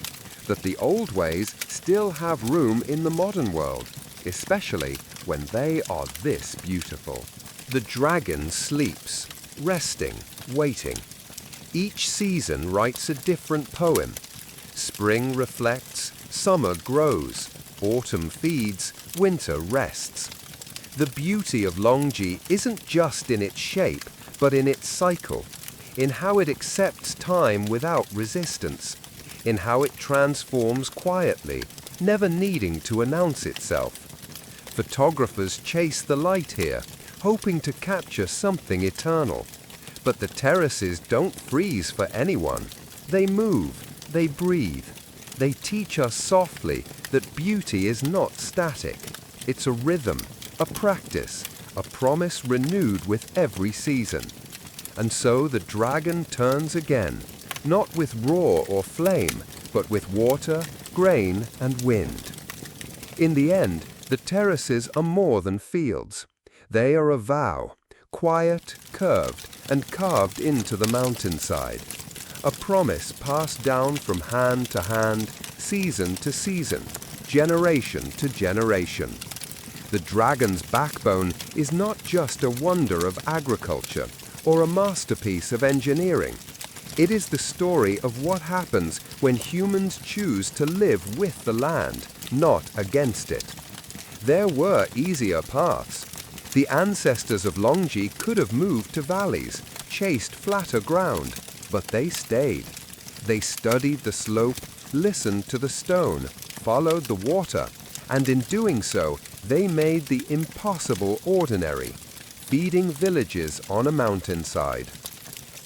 that the old ways still have room in the modern world, especially when they are this beautiful. The dragon sleeps, resting, waiting. Each season writes a different poem. Spring reflects, summer grows, autumn feeds, winter rests. The beauty of Longji isn't just in its shape, but in its cycle, in how it accepts time without resistance, in how it transforms quietly, never needing to announce itself. Photographers chase the light here, hoping to capture something eternal. But the terraces don't freeze for anyone. They move, they breathe. They teach us softly that beauty is not static. It's a rhythm, a practice, a promise renewed with every season. And so the dragon turns again, not with roar or flame, but with water, grain, and wind. In the end, the terraces are more than fields. They are a vow, quiet, curved, and carved into the mountainside. A promise passed down from hand to hand, season to season, generation to generation. The dragon's backbone is not just a wonder of agriculture or a masterpiece of engineering. It is the story of what happens when humans choose to live with the land, not against it. There were easier paths. The ancestors of Longji could have moved to valleys, chased flatter ground, but they stayed. They studied the slope, listened to the stone, followed the water, and in doing so, they made the impossible ordinary, feeding villages on a mountainside.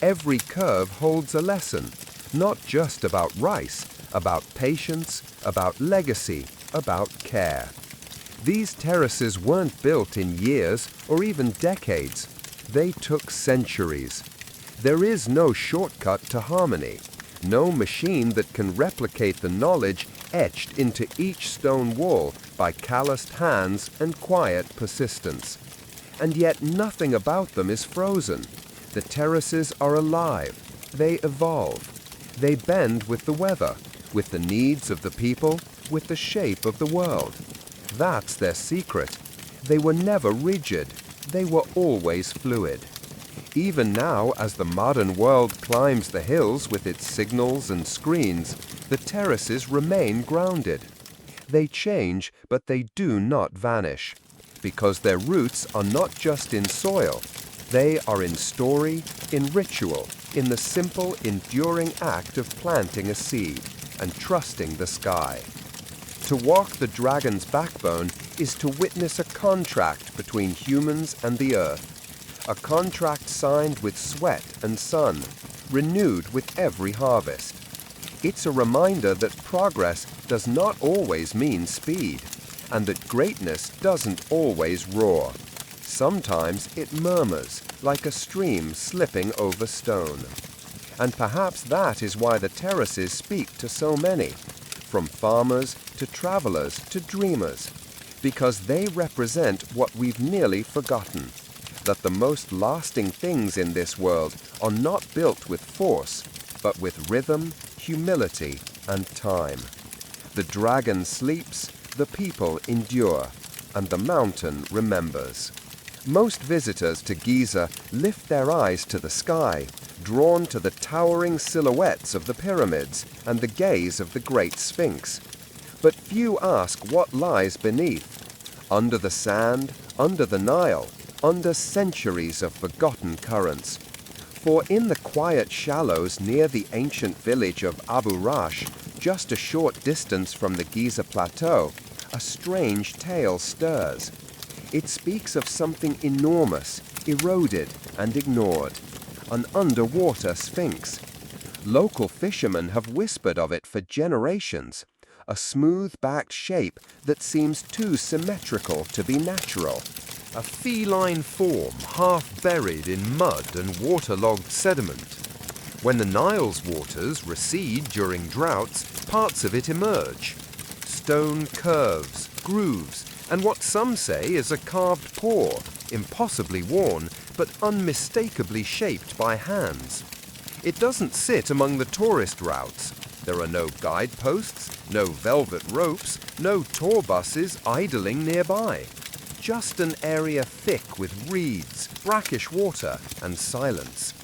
Every curve holds a lesson, not just about rice, about patience, about legacy, about care. These terraces weren't built in years or even decades. They took centuries. There is no shortcut to harmony, no machine that can replicate the knowledge etched into each stone wall by calloused hands and quiet persistence. And yet nothing about them is frozen. The terraces are alive. They evolve. They bend with the weather, with the needs of the people, with the shape of the world. That's their secret. They were never rigid. They were always fluid. Even now, as the modern world climbs the hills with its signals and screens, the terraces remain grounded. They change, but they do not vanish, because their roots are not just in soil. They are in story, in ritual, in the simple, enduring act of planting a seed and trusting the sky. To walk the dragon's backbone is to witness a contract between humans and the earth, a contract signed with sweat and sun, renewed with every harvest. It's a reminder that progress does not always mean speed, and that greatness doesn't always roar. Sometimes it murmurs, like a stream slipping over stone. And perhaps that is why the terraces speak to so many, from farmers to travelers to dreamers, because they represent what we've nearly forgotten, that the most lasting things in this world are not built with force, but with rhythm, humility, and time. The dragon sleeps, the people endure, and the mountain remembers. Most visitors to Giza lift their eyes to the sky, drawn to the towering silhouettes of the pyramids and the gaze of the Great Sphinx. But few ask what lies beneath, under the sand, under the Nile, under centuries of forgotten currents. For in the quiet shallows near the ancient village of Abu Rash, just a short distance from the Giza Plateau, a strange tale stirs. It speaks of something enormous, eroded and ignored, an underwater sphinx. Local fishermen have whispered of it for generations, a smooth-backed shape that seems too symmetrical to be natural. A feline form half buried in mud and waterlogged sediment. When the Nile's waters recede during droughts, parts of it emerge. Stone curves, grooves, and what some say is a carved paw, impossibly worn, but unmistakably shaped by hands. It doesn't sit among the tourist routes. There are no guideposts, no velvet ropes, no tour buses idling nearby. Just an area thick with reeds, brackish water, and silence.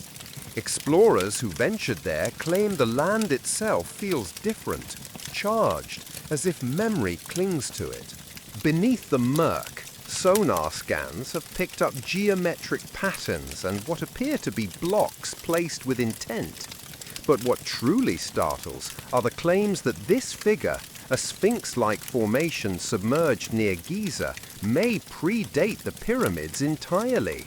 Explorers who ventured there claim the land itself feels different, charged, as if memory clings to it. Beneath the murk, sonar scans have picked up geometric patterns and what appear to be blocks placed with intent. But what truly startles are the claims that this figure, a sphinx-like formation submerged near Giza, may predate the pyramids entirely.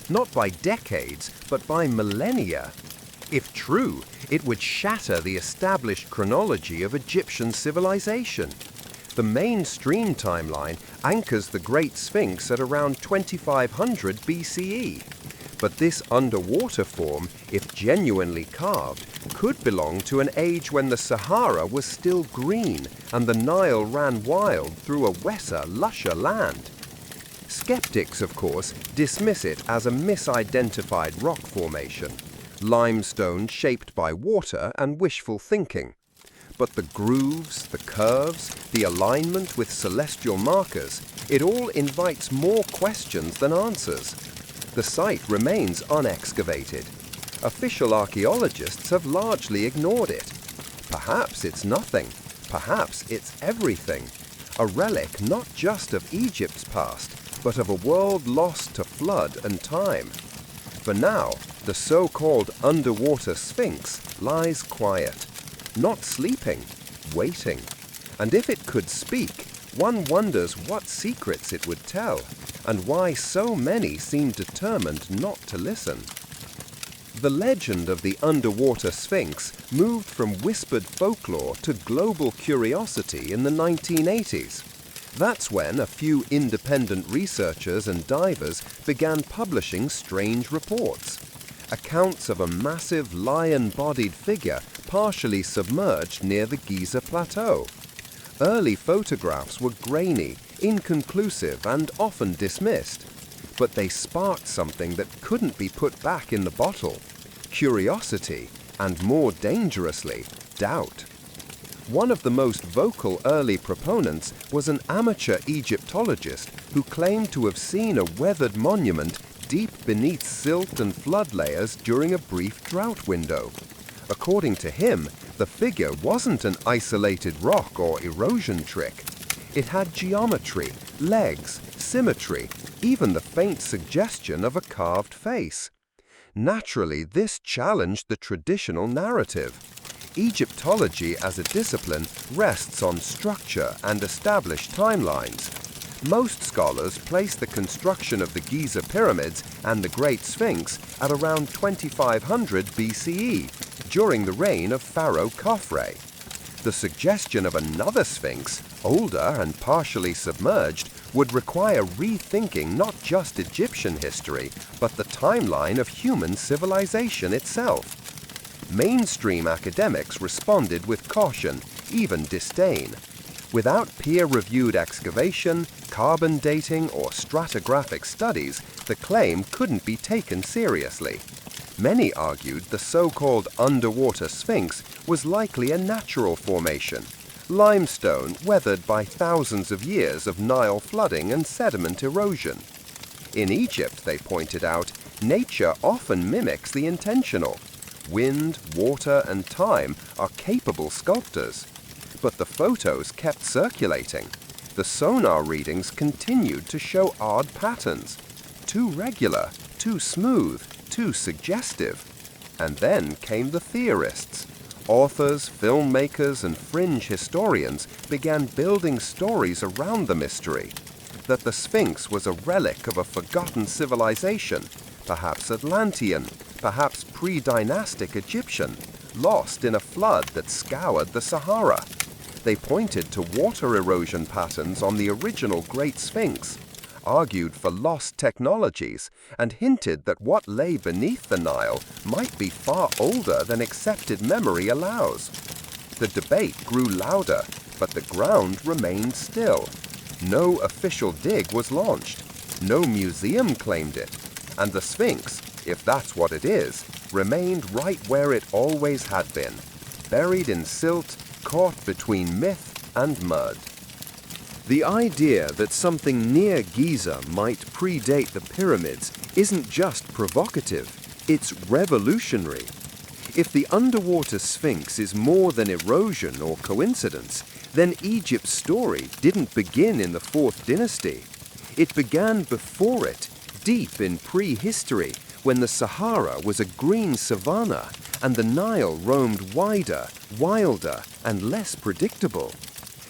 Not by decades, but by millennia. If true, it would shatter the established chronology of Egyptian civilization. The mainstream timeline anchors the Great Sphinx at around 2500 BCE. But this underwater form, if genuinely carved, could belong to an age when the Sahara was still green and the Nile ran wild through a wetter, lusher land. Skeptics, of course, dismiss it as a misidentified rock formation, limestone shaped by water and wishful thinking. But the grooves, the curves, the alignment with celestial markers, it all invites more questions than answers. The site remains unexcavated. Official archaeologists have largely ignored it. Perhaps it's nothing. Perhaps it's everything. A relic not just of Egypt's past, but of a world lost to flood and time. For now, the so-called underwater Sphinx lies quiet, not sleeping, waiting. And if it could speak, one wonders what secrets it would tell, and why so many seem determined not to listen. The legend of the underwater Sphinx moved from whispered folklore to global curiosity in the 1980s. That's when a few independent researchers and divers began publishing strange reports. Accounts of a massive lion-bodied figure partially submerged near the Giza Plateau. Early photographs were grainy, inconclusive, and often dismissed. But they sparked something that couldn't be put back in the bottle: curiosity, and more dangerously, doubt. One of the most vocal early proponents was an amateur Egyptologist who claimed to have seen a weathered monument deep beneath silt and flood layers during a brief drought window. According to him, the figure wasn't an isolated rock or erosion trick. It had geometry, legs, symmetry, even the faint suggestion of a carved face. Naturally, this challenged the traditional narrative. Egyptology as a discipline rests on structure and established timelines. Most scholars place the construction of the Giza pyramids and the Great Sphinx at around 2500 BCE, during the reign of Pharaoh Khafre. The suggestion of another Sphinx, older and partially submerged, would require rethinking not just Egyptian history, but the timeline of human civilization itself. Mainstream academics responded with caution, even disdain. Without peer-reviewed excavation, carbon dating, or stratigraphic studies, the claim couldn't be taken seriously. Many argued the so-called underwater Sphinx was likely a natural formation, limestone weathered by thousands of years of Nile flooding and sediment erosion. In Egypt, they pointed out, nature often mimics the intentional. Wind, water, and time are capable sculptors. But the photos kept circulating. The sonar readings continued to show odd patterns. Too regular, too smooth, too suggestive. And then came the theorists. Authors, filmmakers, and fringe historians began building stories around the mystery. That the Sphinx was a relic of a forgotten civilization, perhaps Atlantean, perhaps pre-dynastic Egyptian, lost in a flood that scoured the Sahara. They pointed to water erosion patterns on the original Great Sphinx, argued for lost technologies, and hinted that what lay beneath the Nile might be far older than accepted memory allows. The debate grew louder, but the ground remained still. No official dig was launched. No museum claimed it. And the Sphinx, if that's what it is, remained right where it always had been, buried in silt, caught between myth and mud. The idea that something near Giza might predate the pyramids isn't just provocative, it's revolutionary. If the underwater Sphinx is more than erosion or coincidence, then Egypt's story didn't begin in the 4th dynasty. It began before it, deep in prehistory, when the Sahara was a green savanna and the Nile roamed wider, wilder, and less predictable.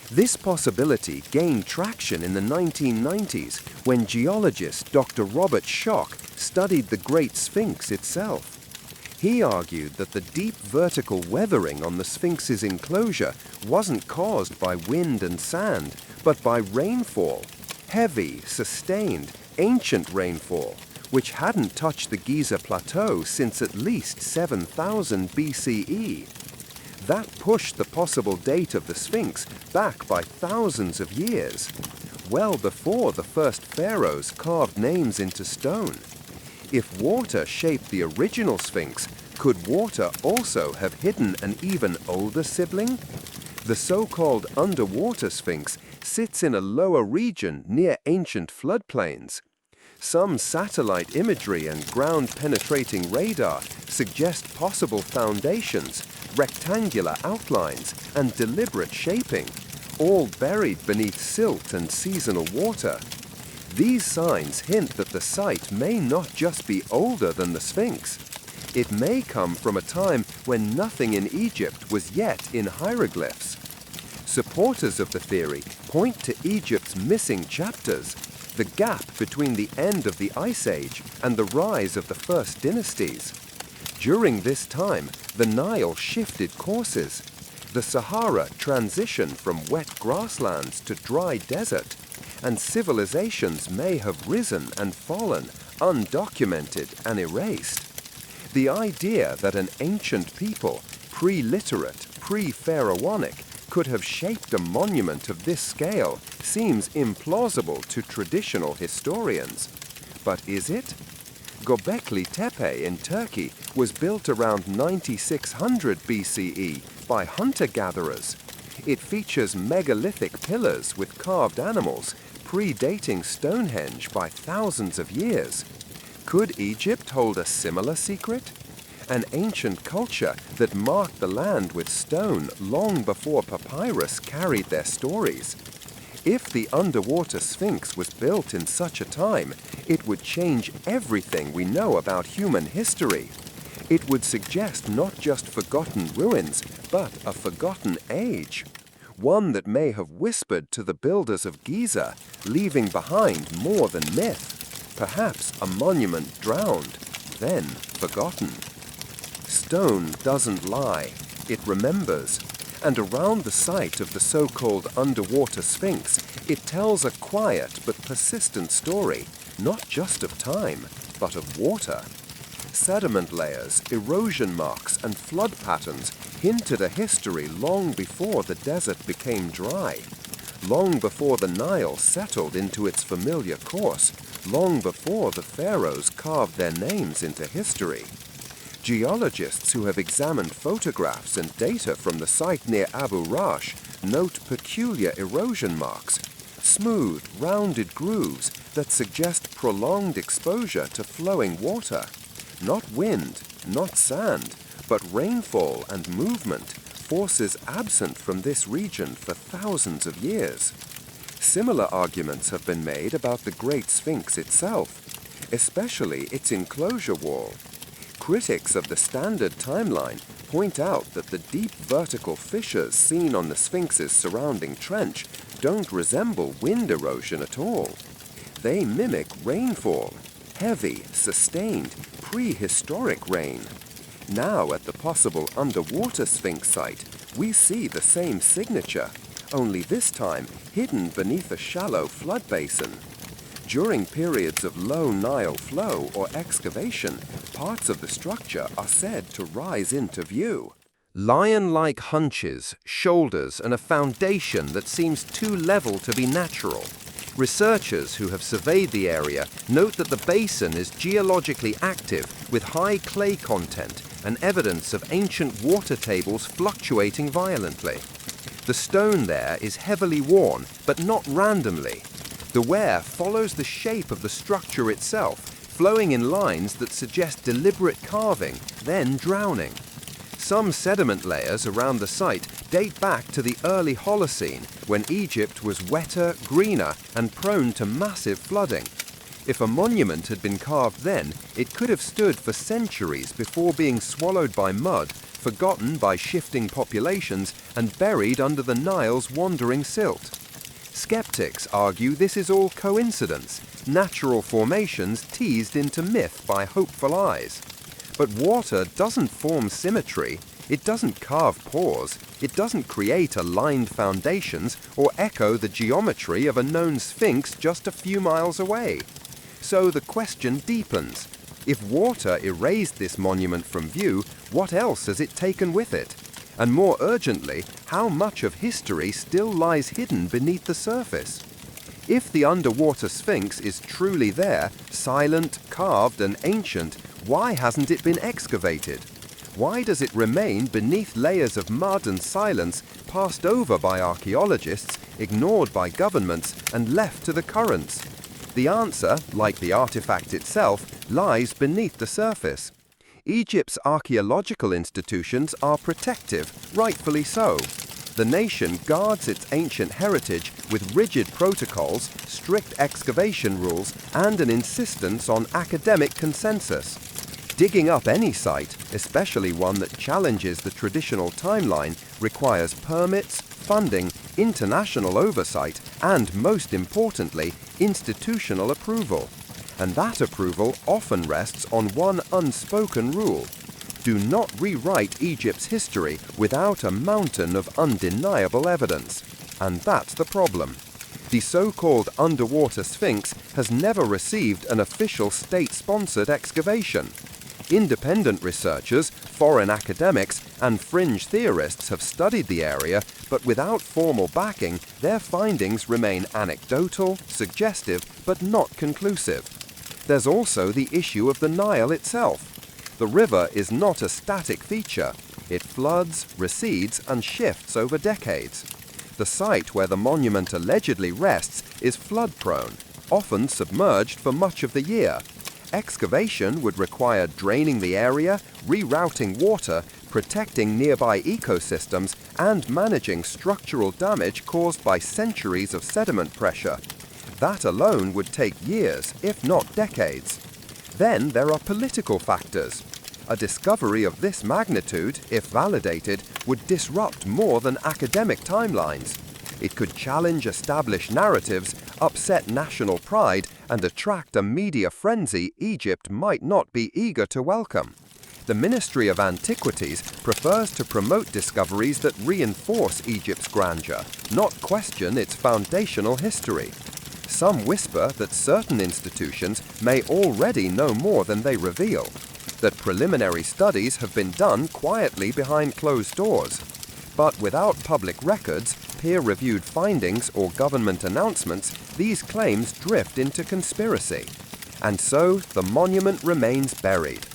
This possibility gained traction in the 1990s when geologist Dr. Robert Schoch studied the Great Sphinx itself. He argued that the deep vertical weathering on the Sphinx's enclosure wasn't caused by wind and sand, but by rainfall, heavy, sustained, ancient rainfall, which hadn't touched the Giza Plateau since at least 7000 BCE. That pushed the possible date of the Sphinx back by thousands of years, well before the first pharaohs carved names into stone. If water shaped the original Sphinx, could water also have hidden an even older sibling? The so-called underwater Sphinx sits in a lower region near ancient floodplains. Some satellite imagery and ground-penetrating radar suggest possible foundations, rectangular outlines, and deliberate shaping, all buried beneath silt and seasonal water. These signs hint that the site may not just be older than the Sphinx. It may come from a time when nothing in Egypt was yet in hieroglyphs. Supporters of the theory point to Egypt's missing chapters, the gap between the end of the Ice Age and the rise of the first dynasties. During this time, the Nile shifted courses. The Sahara transitioned from wet grasslands to dry desert, and civilizations may have risen and fallen, undocumented and erased. The idea that an ancient people, pre-literate, pre-pharaonic, could have shaped a monument of this scale seems implausible to traditional historians. But is it? Göbekli Tepe in Turkey was built around 9600 BCE by hunter-gatherers. It features megalithic pillars with carved animals, predating Stonehenge by thousands of years. Could Egypt hold a similar secret? An ancient culture that marked the land with stone long before papyrus carried their stories. If the underwater Sphinx was built in such a time, it would change everything we know about human history. It would suggest not just forgotten ruins, but a forgotten age. One that may have whispered to the builders of Giza, leaving behind more than myth. Perhaps a monument drowned, then forgotten. Stone doesn't lie, it remembers. And around the site of the so-called underwater Sphinx, it tells a quiet but persistent story, not just of time, but of water. Sediment layers, erosion marks, and flood patterns hint at a history long before the desert became dry, long before the Nile settled into its familiar course, long before the pharaohs carved their names into history. Geologists who have examined photographs and data from the site near Abu Rash note peculiar erosion marks, smooth, rounded grooves that suggest prolonged exposure to flowing water. Not wind, not sand, but rainfall and movement, forces absent from this region for thousands of years. Similar arguments have been made about the Great Sphinx itself, especially its enclosure wall. Critics of the standard timeline point out that the deep vertical fissures seen on the Sphinx's surrounding trench don't resemble wind erosion at all. They mimic rainfall, heavy, sustained, prehistoric rain. Now at the possible underwater Sphinx site, we see the same signature, only this time hidden beneath a shallow flood basin. During periods of low Nile flow or excavation, parts of the structure are said to rise into view. Lion-like hunches, shoulders, and a foundation that seems too level to be natural. Researchers who have surveyed the area note that the basin is geologically active with high clay content and evidence of ancient water tables fluctuating violently. The stone there is heavily worn, but not randomly. The wear follows the shape of the structure itself, flowing in lines that suggest deliberate carving, then drowning. Some sediment layers around the site date back to the early Holocene, when Egypt was wetter, greener, and prone to massive flooding. If a monument had been carved then, it could have stood for centuries before being swallowed by mud, forgotten by shifting populations, and buried under the Nile's wandering silt. Skeptics argue this is all coincidence, natural formations teased into myth by hopeful eyes. But water doesn't form symmetry, it doesn't carve pores, it doesn't create aligned foundations or echo the geometry of a known sphinx just a few miles away. So the question deepens. If water erased this monument from view, what else has it taken with it? And more urgently, how much of history still lies hidden beneath the surface? If the underwater Sphinx is truly there, silent, carved, and ancient, why hasn't it been excavated? Why does it remain beneath layers of mud and silence, passed over by archaeologists, ignored by governments, and left to the currents? The answer, like the artifact itself, lies beneath the surface. Egypt's archaeological institutions are protective, rightfully so. The nation guards its ancient heritage with rigid protocols, strict excavation rules, and an insistence on academic consensus. Digging up any site, especially one that challenges the traditional timeline, requires permits, funding, international oversight, and, most importantly, institutional approval. And that approval often rests on one unspoken rule. do not rewrite Egypt's history without a mountain of undeniable evidence. And that's the problem. The so-called underwater Sphinx has never received an official state-sponsored excavation. Independent researchers, foreign academics, and fringe theorists have studied the area, but without formal backing, their findings remain anecdotal, suggestive, but not conclusive. There's also the issue of the Nile itself. The river is not a static feature. It floods, recedes, and shifts over decades. The site where the monument allegedly rests is flood-prone, often submerged for much of the year. Excavation would require draining the area, rerouting water, protecting nearby ecosystems, and managing structural damage caused by centuries of sediment pressure. That alone would take years, if not decades. Then there are political factors. A discovery of this magnitude, if validated, would disrupt more than academic timelines. It could challenge established narratives, upset national pride, and attract a media frenzy Egypt might not be eager to welcome. The Ministry of Antiquities prefers to promote discoveries that reinforce Egypt's grandeur, not question its foundational history. Some whisper that certain institutions may already know more than they reveal, that preliminary studies have been done quietly behind closed doors. But without public records, peer-reviewed findings, or government announcements, these claims drift into conspiracy. And so the monument remains buried.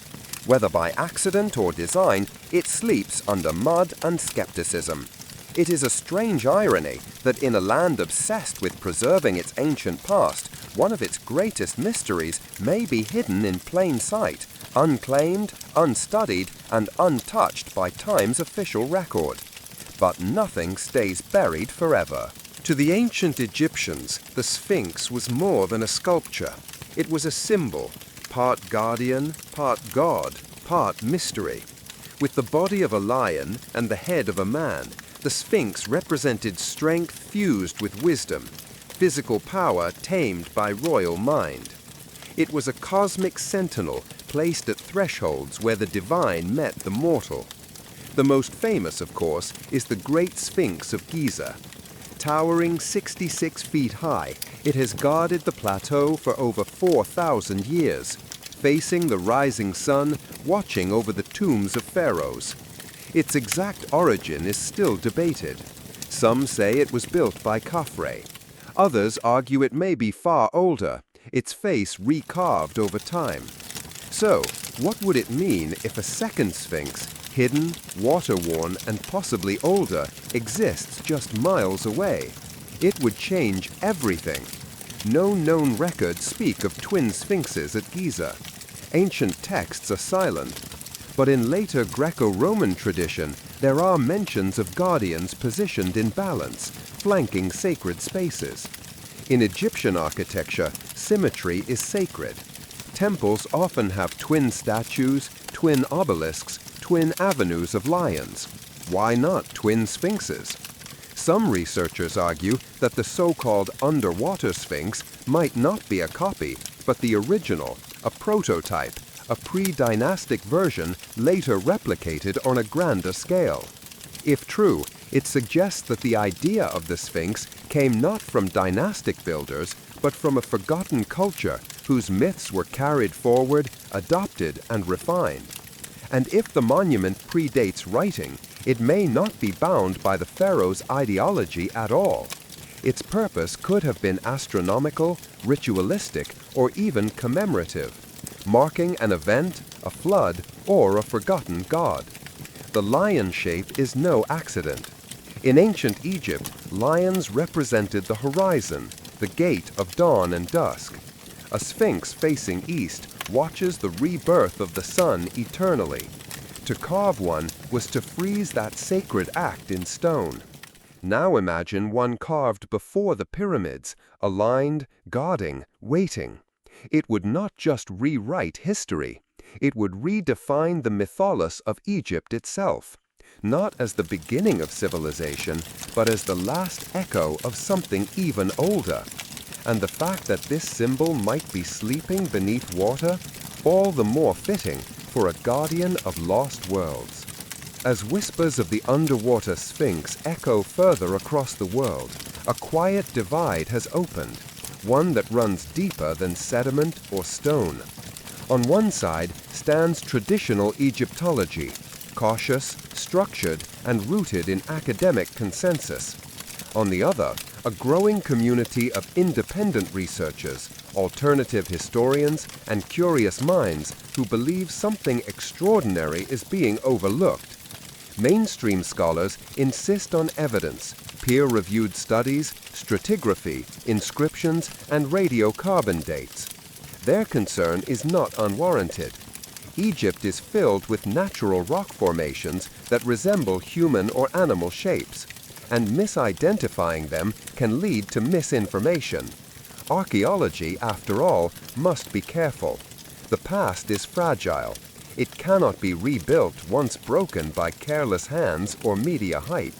Whether by accident or design, it sleeps under mud and skepticism. It is a strange irony that in a land obsessed with preserving its ancient past, one of its greatest mysteries may be hidden in plain sight, unclaimed, unstudied, and untouched by time's official record. But nothing stays buried forever. To the ancient Egyptians, the Sphinx was more than a sculpture. It was a symbol, part guardian, part god, part mystery. With the body of a lion and the head of a man, the Sphinx represented strength fused with wisdom, physical power tamed by royal mind. It was a cosmic sentinel placed at thresholds where the divine met the mortal. The most famous, of course, is the Great Sphinx of Giza. Towering 66 feet high, it has guarded the plateau for over 4,000 years, facing the rising sun, watching over the tombs of pharaohs. Its exact origin is still debated. Some say it was built by Khafre. Others argue it may be far older, its face recarved over time. So, what would it mean if a second Sphinx, hidden, water-worn, and possibly older, exists just miles away? It would change everything. No known records speak of twin sphinxes at Giza. Ancient texts are silent. But in later Greco-Roman tradition, there are mentions of guardians positioned in balance, flanking sacred spaces. In Egyptian architecture, symmetry is sacred. Temples often have twin statues, twin obelisks, twin avenues of lions. Why not twin sphinxes? Some researchers argue that the so-called underwater sphinx might not be a copy, but the original, a prototype, a pre-dynastic version later replicated on a grander scale. If true, it suggests that the idea of the Sphinx came not from dynastic builders, but from a forgotten culture whose myths were carried forward, adopted, and refined. And if the monument predates writing, it may not be bound by the pharaoh's ideology at all. Its purpose could have been astronomical, ritualistic, or even commemorative, marking an event, a flood, or a forgotten god. The lion shape is no accident. In ancient Egypt, lions represented the horizon, the gate of dawn and dusk. A sphinx facing east watches the rebirth of the sun eternally. To carve one was to freeze that sacred act in stone. Now imagine one carved before the pyramids, aligned, guarding, waiting. It would not just rewrite history. It would redefine the mythos of Egypt itself, not as the beginning of civilization, but as the last echo of something even older. And the fact that this symbol might be sleeping beneath water, all the more fitting for a guardian of lost worlds. As whispers of the underwater Sphinx echo further across the world, a quiet divide has opened, one that runs deeper than sediment or stone. On one side stands traditional Egyptology, cautious, structured, and rooted in academic consensus. On the other, a growing community of independent researchers, alternative historians, and curious minds who believe something extraordinary is being overlooked. Mainstream scholars insist on evidence, peer-reviewed studies, stratigraphy, inscriptions, and radiocarbon dates. Their concern is not unwarranted. Egypt is filled with natural rock formations that resemble human or animal shapes, and misidentifying them can lead to misinformation. Archaeology, after all, must be careful. The past is fragile. It cannot be rebuilt once broken by careless hands or media hype.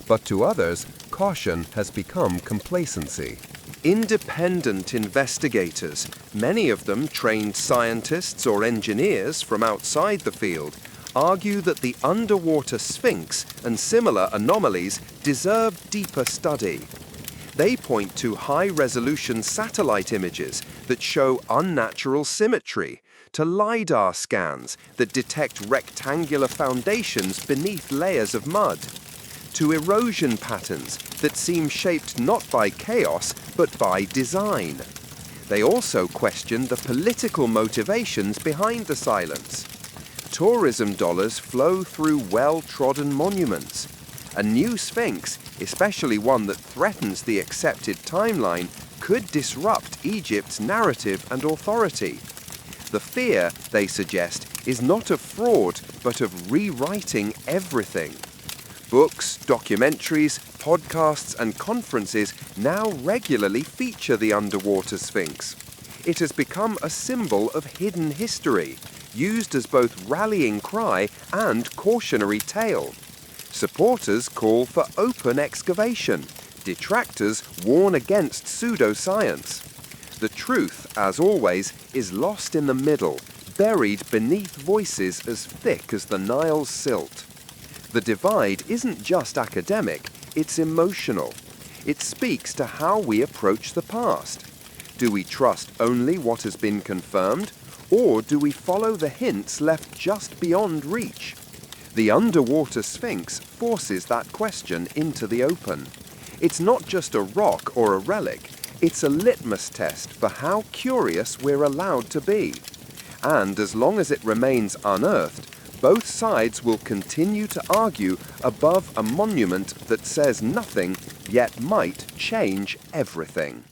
But to others, caution has become complacency. Independent investigators, many of them trained scientists or engineers from outside the field, argue that the underwater Sphinx and similar anomalies deserve deeper study. They point to high-resolution satellite images that show unnatural symmetry, to LiDAR scans that detect rectangular foundations beneath layers of mud, to erosion patterns that seem shaped not by chaos but by design. They also question the political motivations behind the silence. Tourism dollars flow through well-trodden monuments. A new Sphinx, especially one that threatens the accepted timeline, could disrupt Egypt's narrative and authority. The fear, they suggest, is not of fraud, but of rewriting everything. Books, documentaries, podcasts, and conferences now regularly feature the underwater Sphinx. It has become a symbol of hidden history, used as both rallying cry and cautionary tale. Supporters call for open excavation. Detractors warn against pseudoscience. The truth, as always, is lost in the middle, buried beneath voices as thick as the Nile's silt. The divide isn't just academic, it's emotional. It speaks to how we approach the past. Do we trust only what has been confirmed, or do we follow the hints left just beyond reach? The underwater Sphinx forces that question into the open. It's not just a rock or a relic, it's a litmus test for how curious we're allowed to be. And as long as it remains unearthed, both sides will continue to argue above a monument that says nothing, yet might change everything.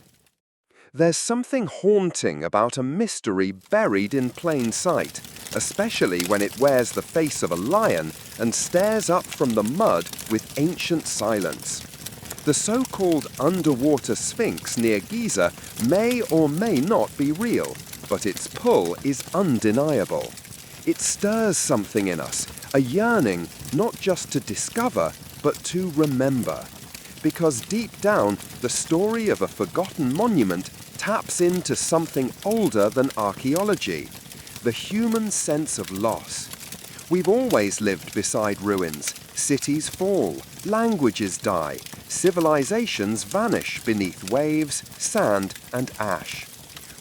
There's something haunting about a mystery buried in plain sight, especially when it wears the face of a lion and stares up from the mud with ancient silence. The so-called underwater Sphinx near Giza may or may not be real, but its pull is undeniable. It stirs something in us, a yearning not just to discover, but to remember. Because deep down, the story of a forgotten monument taps into something older than archaeology, the human sense of loss. We've always lived beside ruins. Cities fall, languages die, civilizations vanish beneath waves, sand, and ash.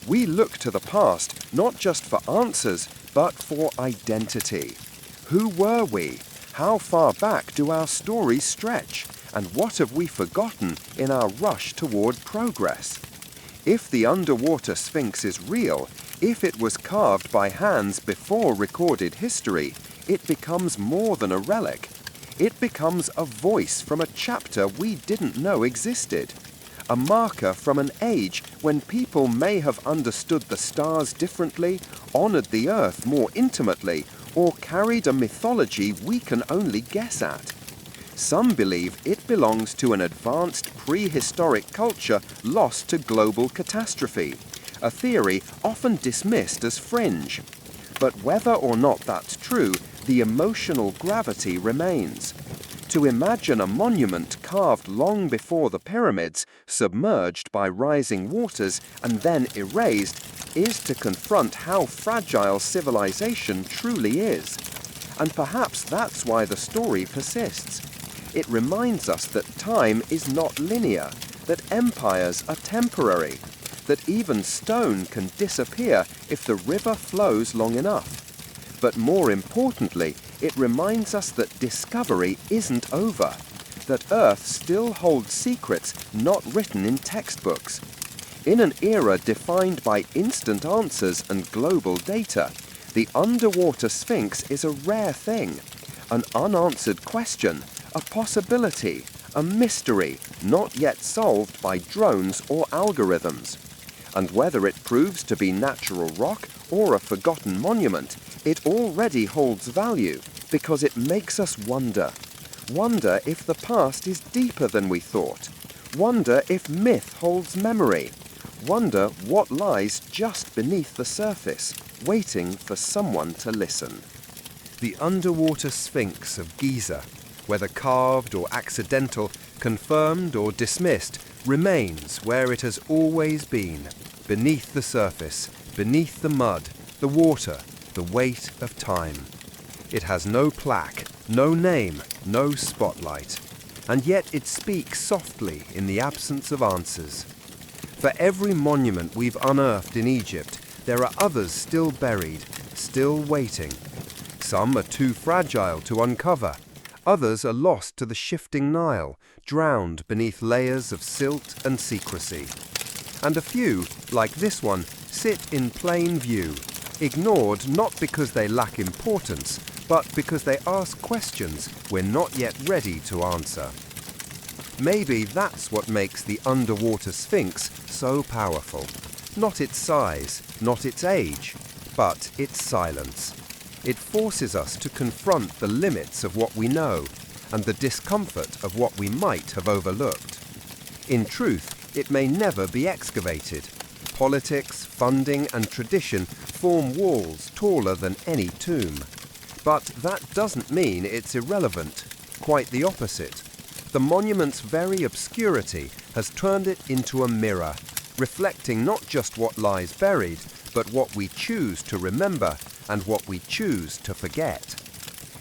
We look to the past not just for answers, but for identity. Who were we? How far back do our stories stretch? And what have we forgotten in our rush toward progress? If the underwater Sphinx is real, if it was carved by hands before recorded history, it becomes more than a relic. It becomes a voice from a chapter we didn't know existed. A marker from an age when people may have understood the stars differently, honored the earth more intimately, or carried a mythology we can only guess at. Some believe it belongs to an advanced prehistoric culture lost to global catastrophe, a theory often dismissed as fringe. But whether or not that's true, the emotional gravity remains. To imagine a monument carved long before the pyramids, submerged by rising waters and then erased, is to confront how fragile civilization truly is. And perhaps that's why the story persists. It reminds us that time is not linear, that empires are temporary, that even stone can disappear if the river flows long enough. But more importantly, it reminds us that discovery isn't over, that Earth still holds secrets not written in textbooks. In an era defined by instant answers and global data, the underwater sphinx is a rare thing, an unanswered question, a possibility, a mystery not yet solved by drones or algorithms. And whether it proves to be natural rock or a forgotten monument, it already holds value because it makes us wonder. Wonder if the past is deeper than we thought. Wonder if myth holds memory. Wonder what lies just beneath the surface, waiting for someone to listen. The underwater sphinx of Giza, whether carved or accidental, confirmed or dismissed, remains where it has always been, beneath the surface, beneath the mud, the water, the weight of time. It has no plaque, no name, no spotlight, and yet it speaks softly in the absence of answers. For every monument we've unearthed in Egypt, there are others still buried, still waiting. Some are too fragile to uncover. Others are lost to the shifting Nile, drowned beneath layers of silt and secrecy. And a few, like this one, sit in plain view, ignored not because they lack importance, but because they ask questions we're not yet ready to answer. Maybe that's what makes the underwater sphinx so powerful. Not its size, not its age, but its silence. It forces us to confront the limits of what we know and the discomfort of what we might have overlooked. In truth, it may never be excavated. Politics, funding, and tradition form walls taller than any tomb. But that doesn't mean it's irrelevant. Quite the opposite. The monument's very obscurity has turned it into a mirror, reflecting not just what lies buried, but what we choose to remember and what we choose to forget.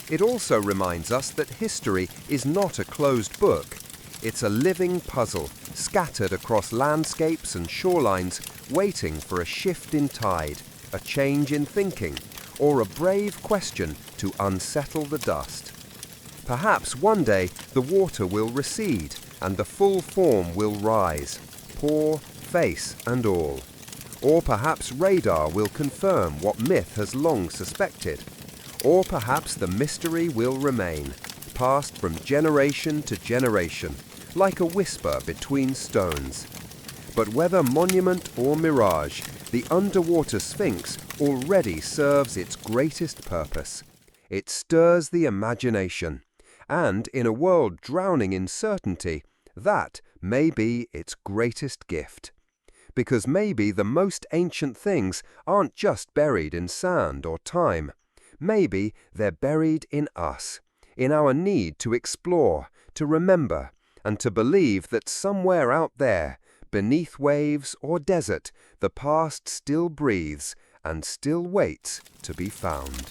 It also reminds us that history is not a closed book. It's a living puzzle, scattered across landscapes and shorelines, waiting for a shift in tide, a change in thinking, or a brave question to unsettle the dust. Perhaps one day the water will recede and the full form will rise, paw, face and all. Or perhaps radar will confirm what myth has long suspected. Or perhaps the mystery will remain, passed from generation to generation, like a whisper between stones. But whether monument or mirage, the underwater sphinx already serves its greatest purpose. It stirs the imagination, and in a world drowning in certainty, that may be its greatest gift. Because maybe the most ancient things aren't just buried in sand or time. Maybe they're buried in us, in our need to explore, to remember, and to believe that somewhere out there, beneath waves or desert, the past still breathes and still waits to be found.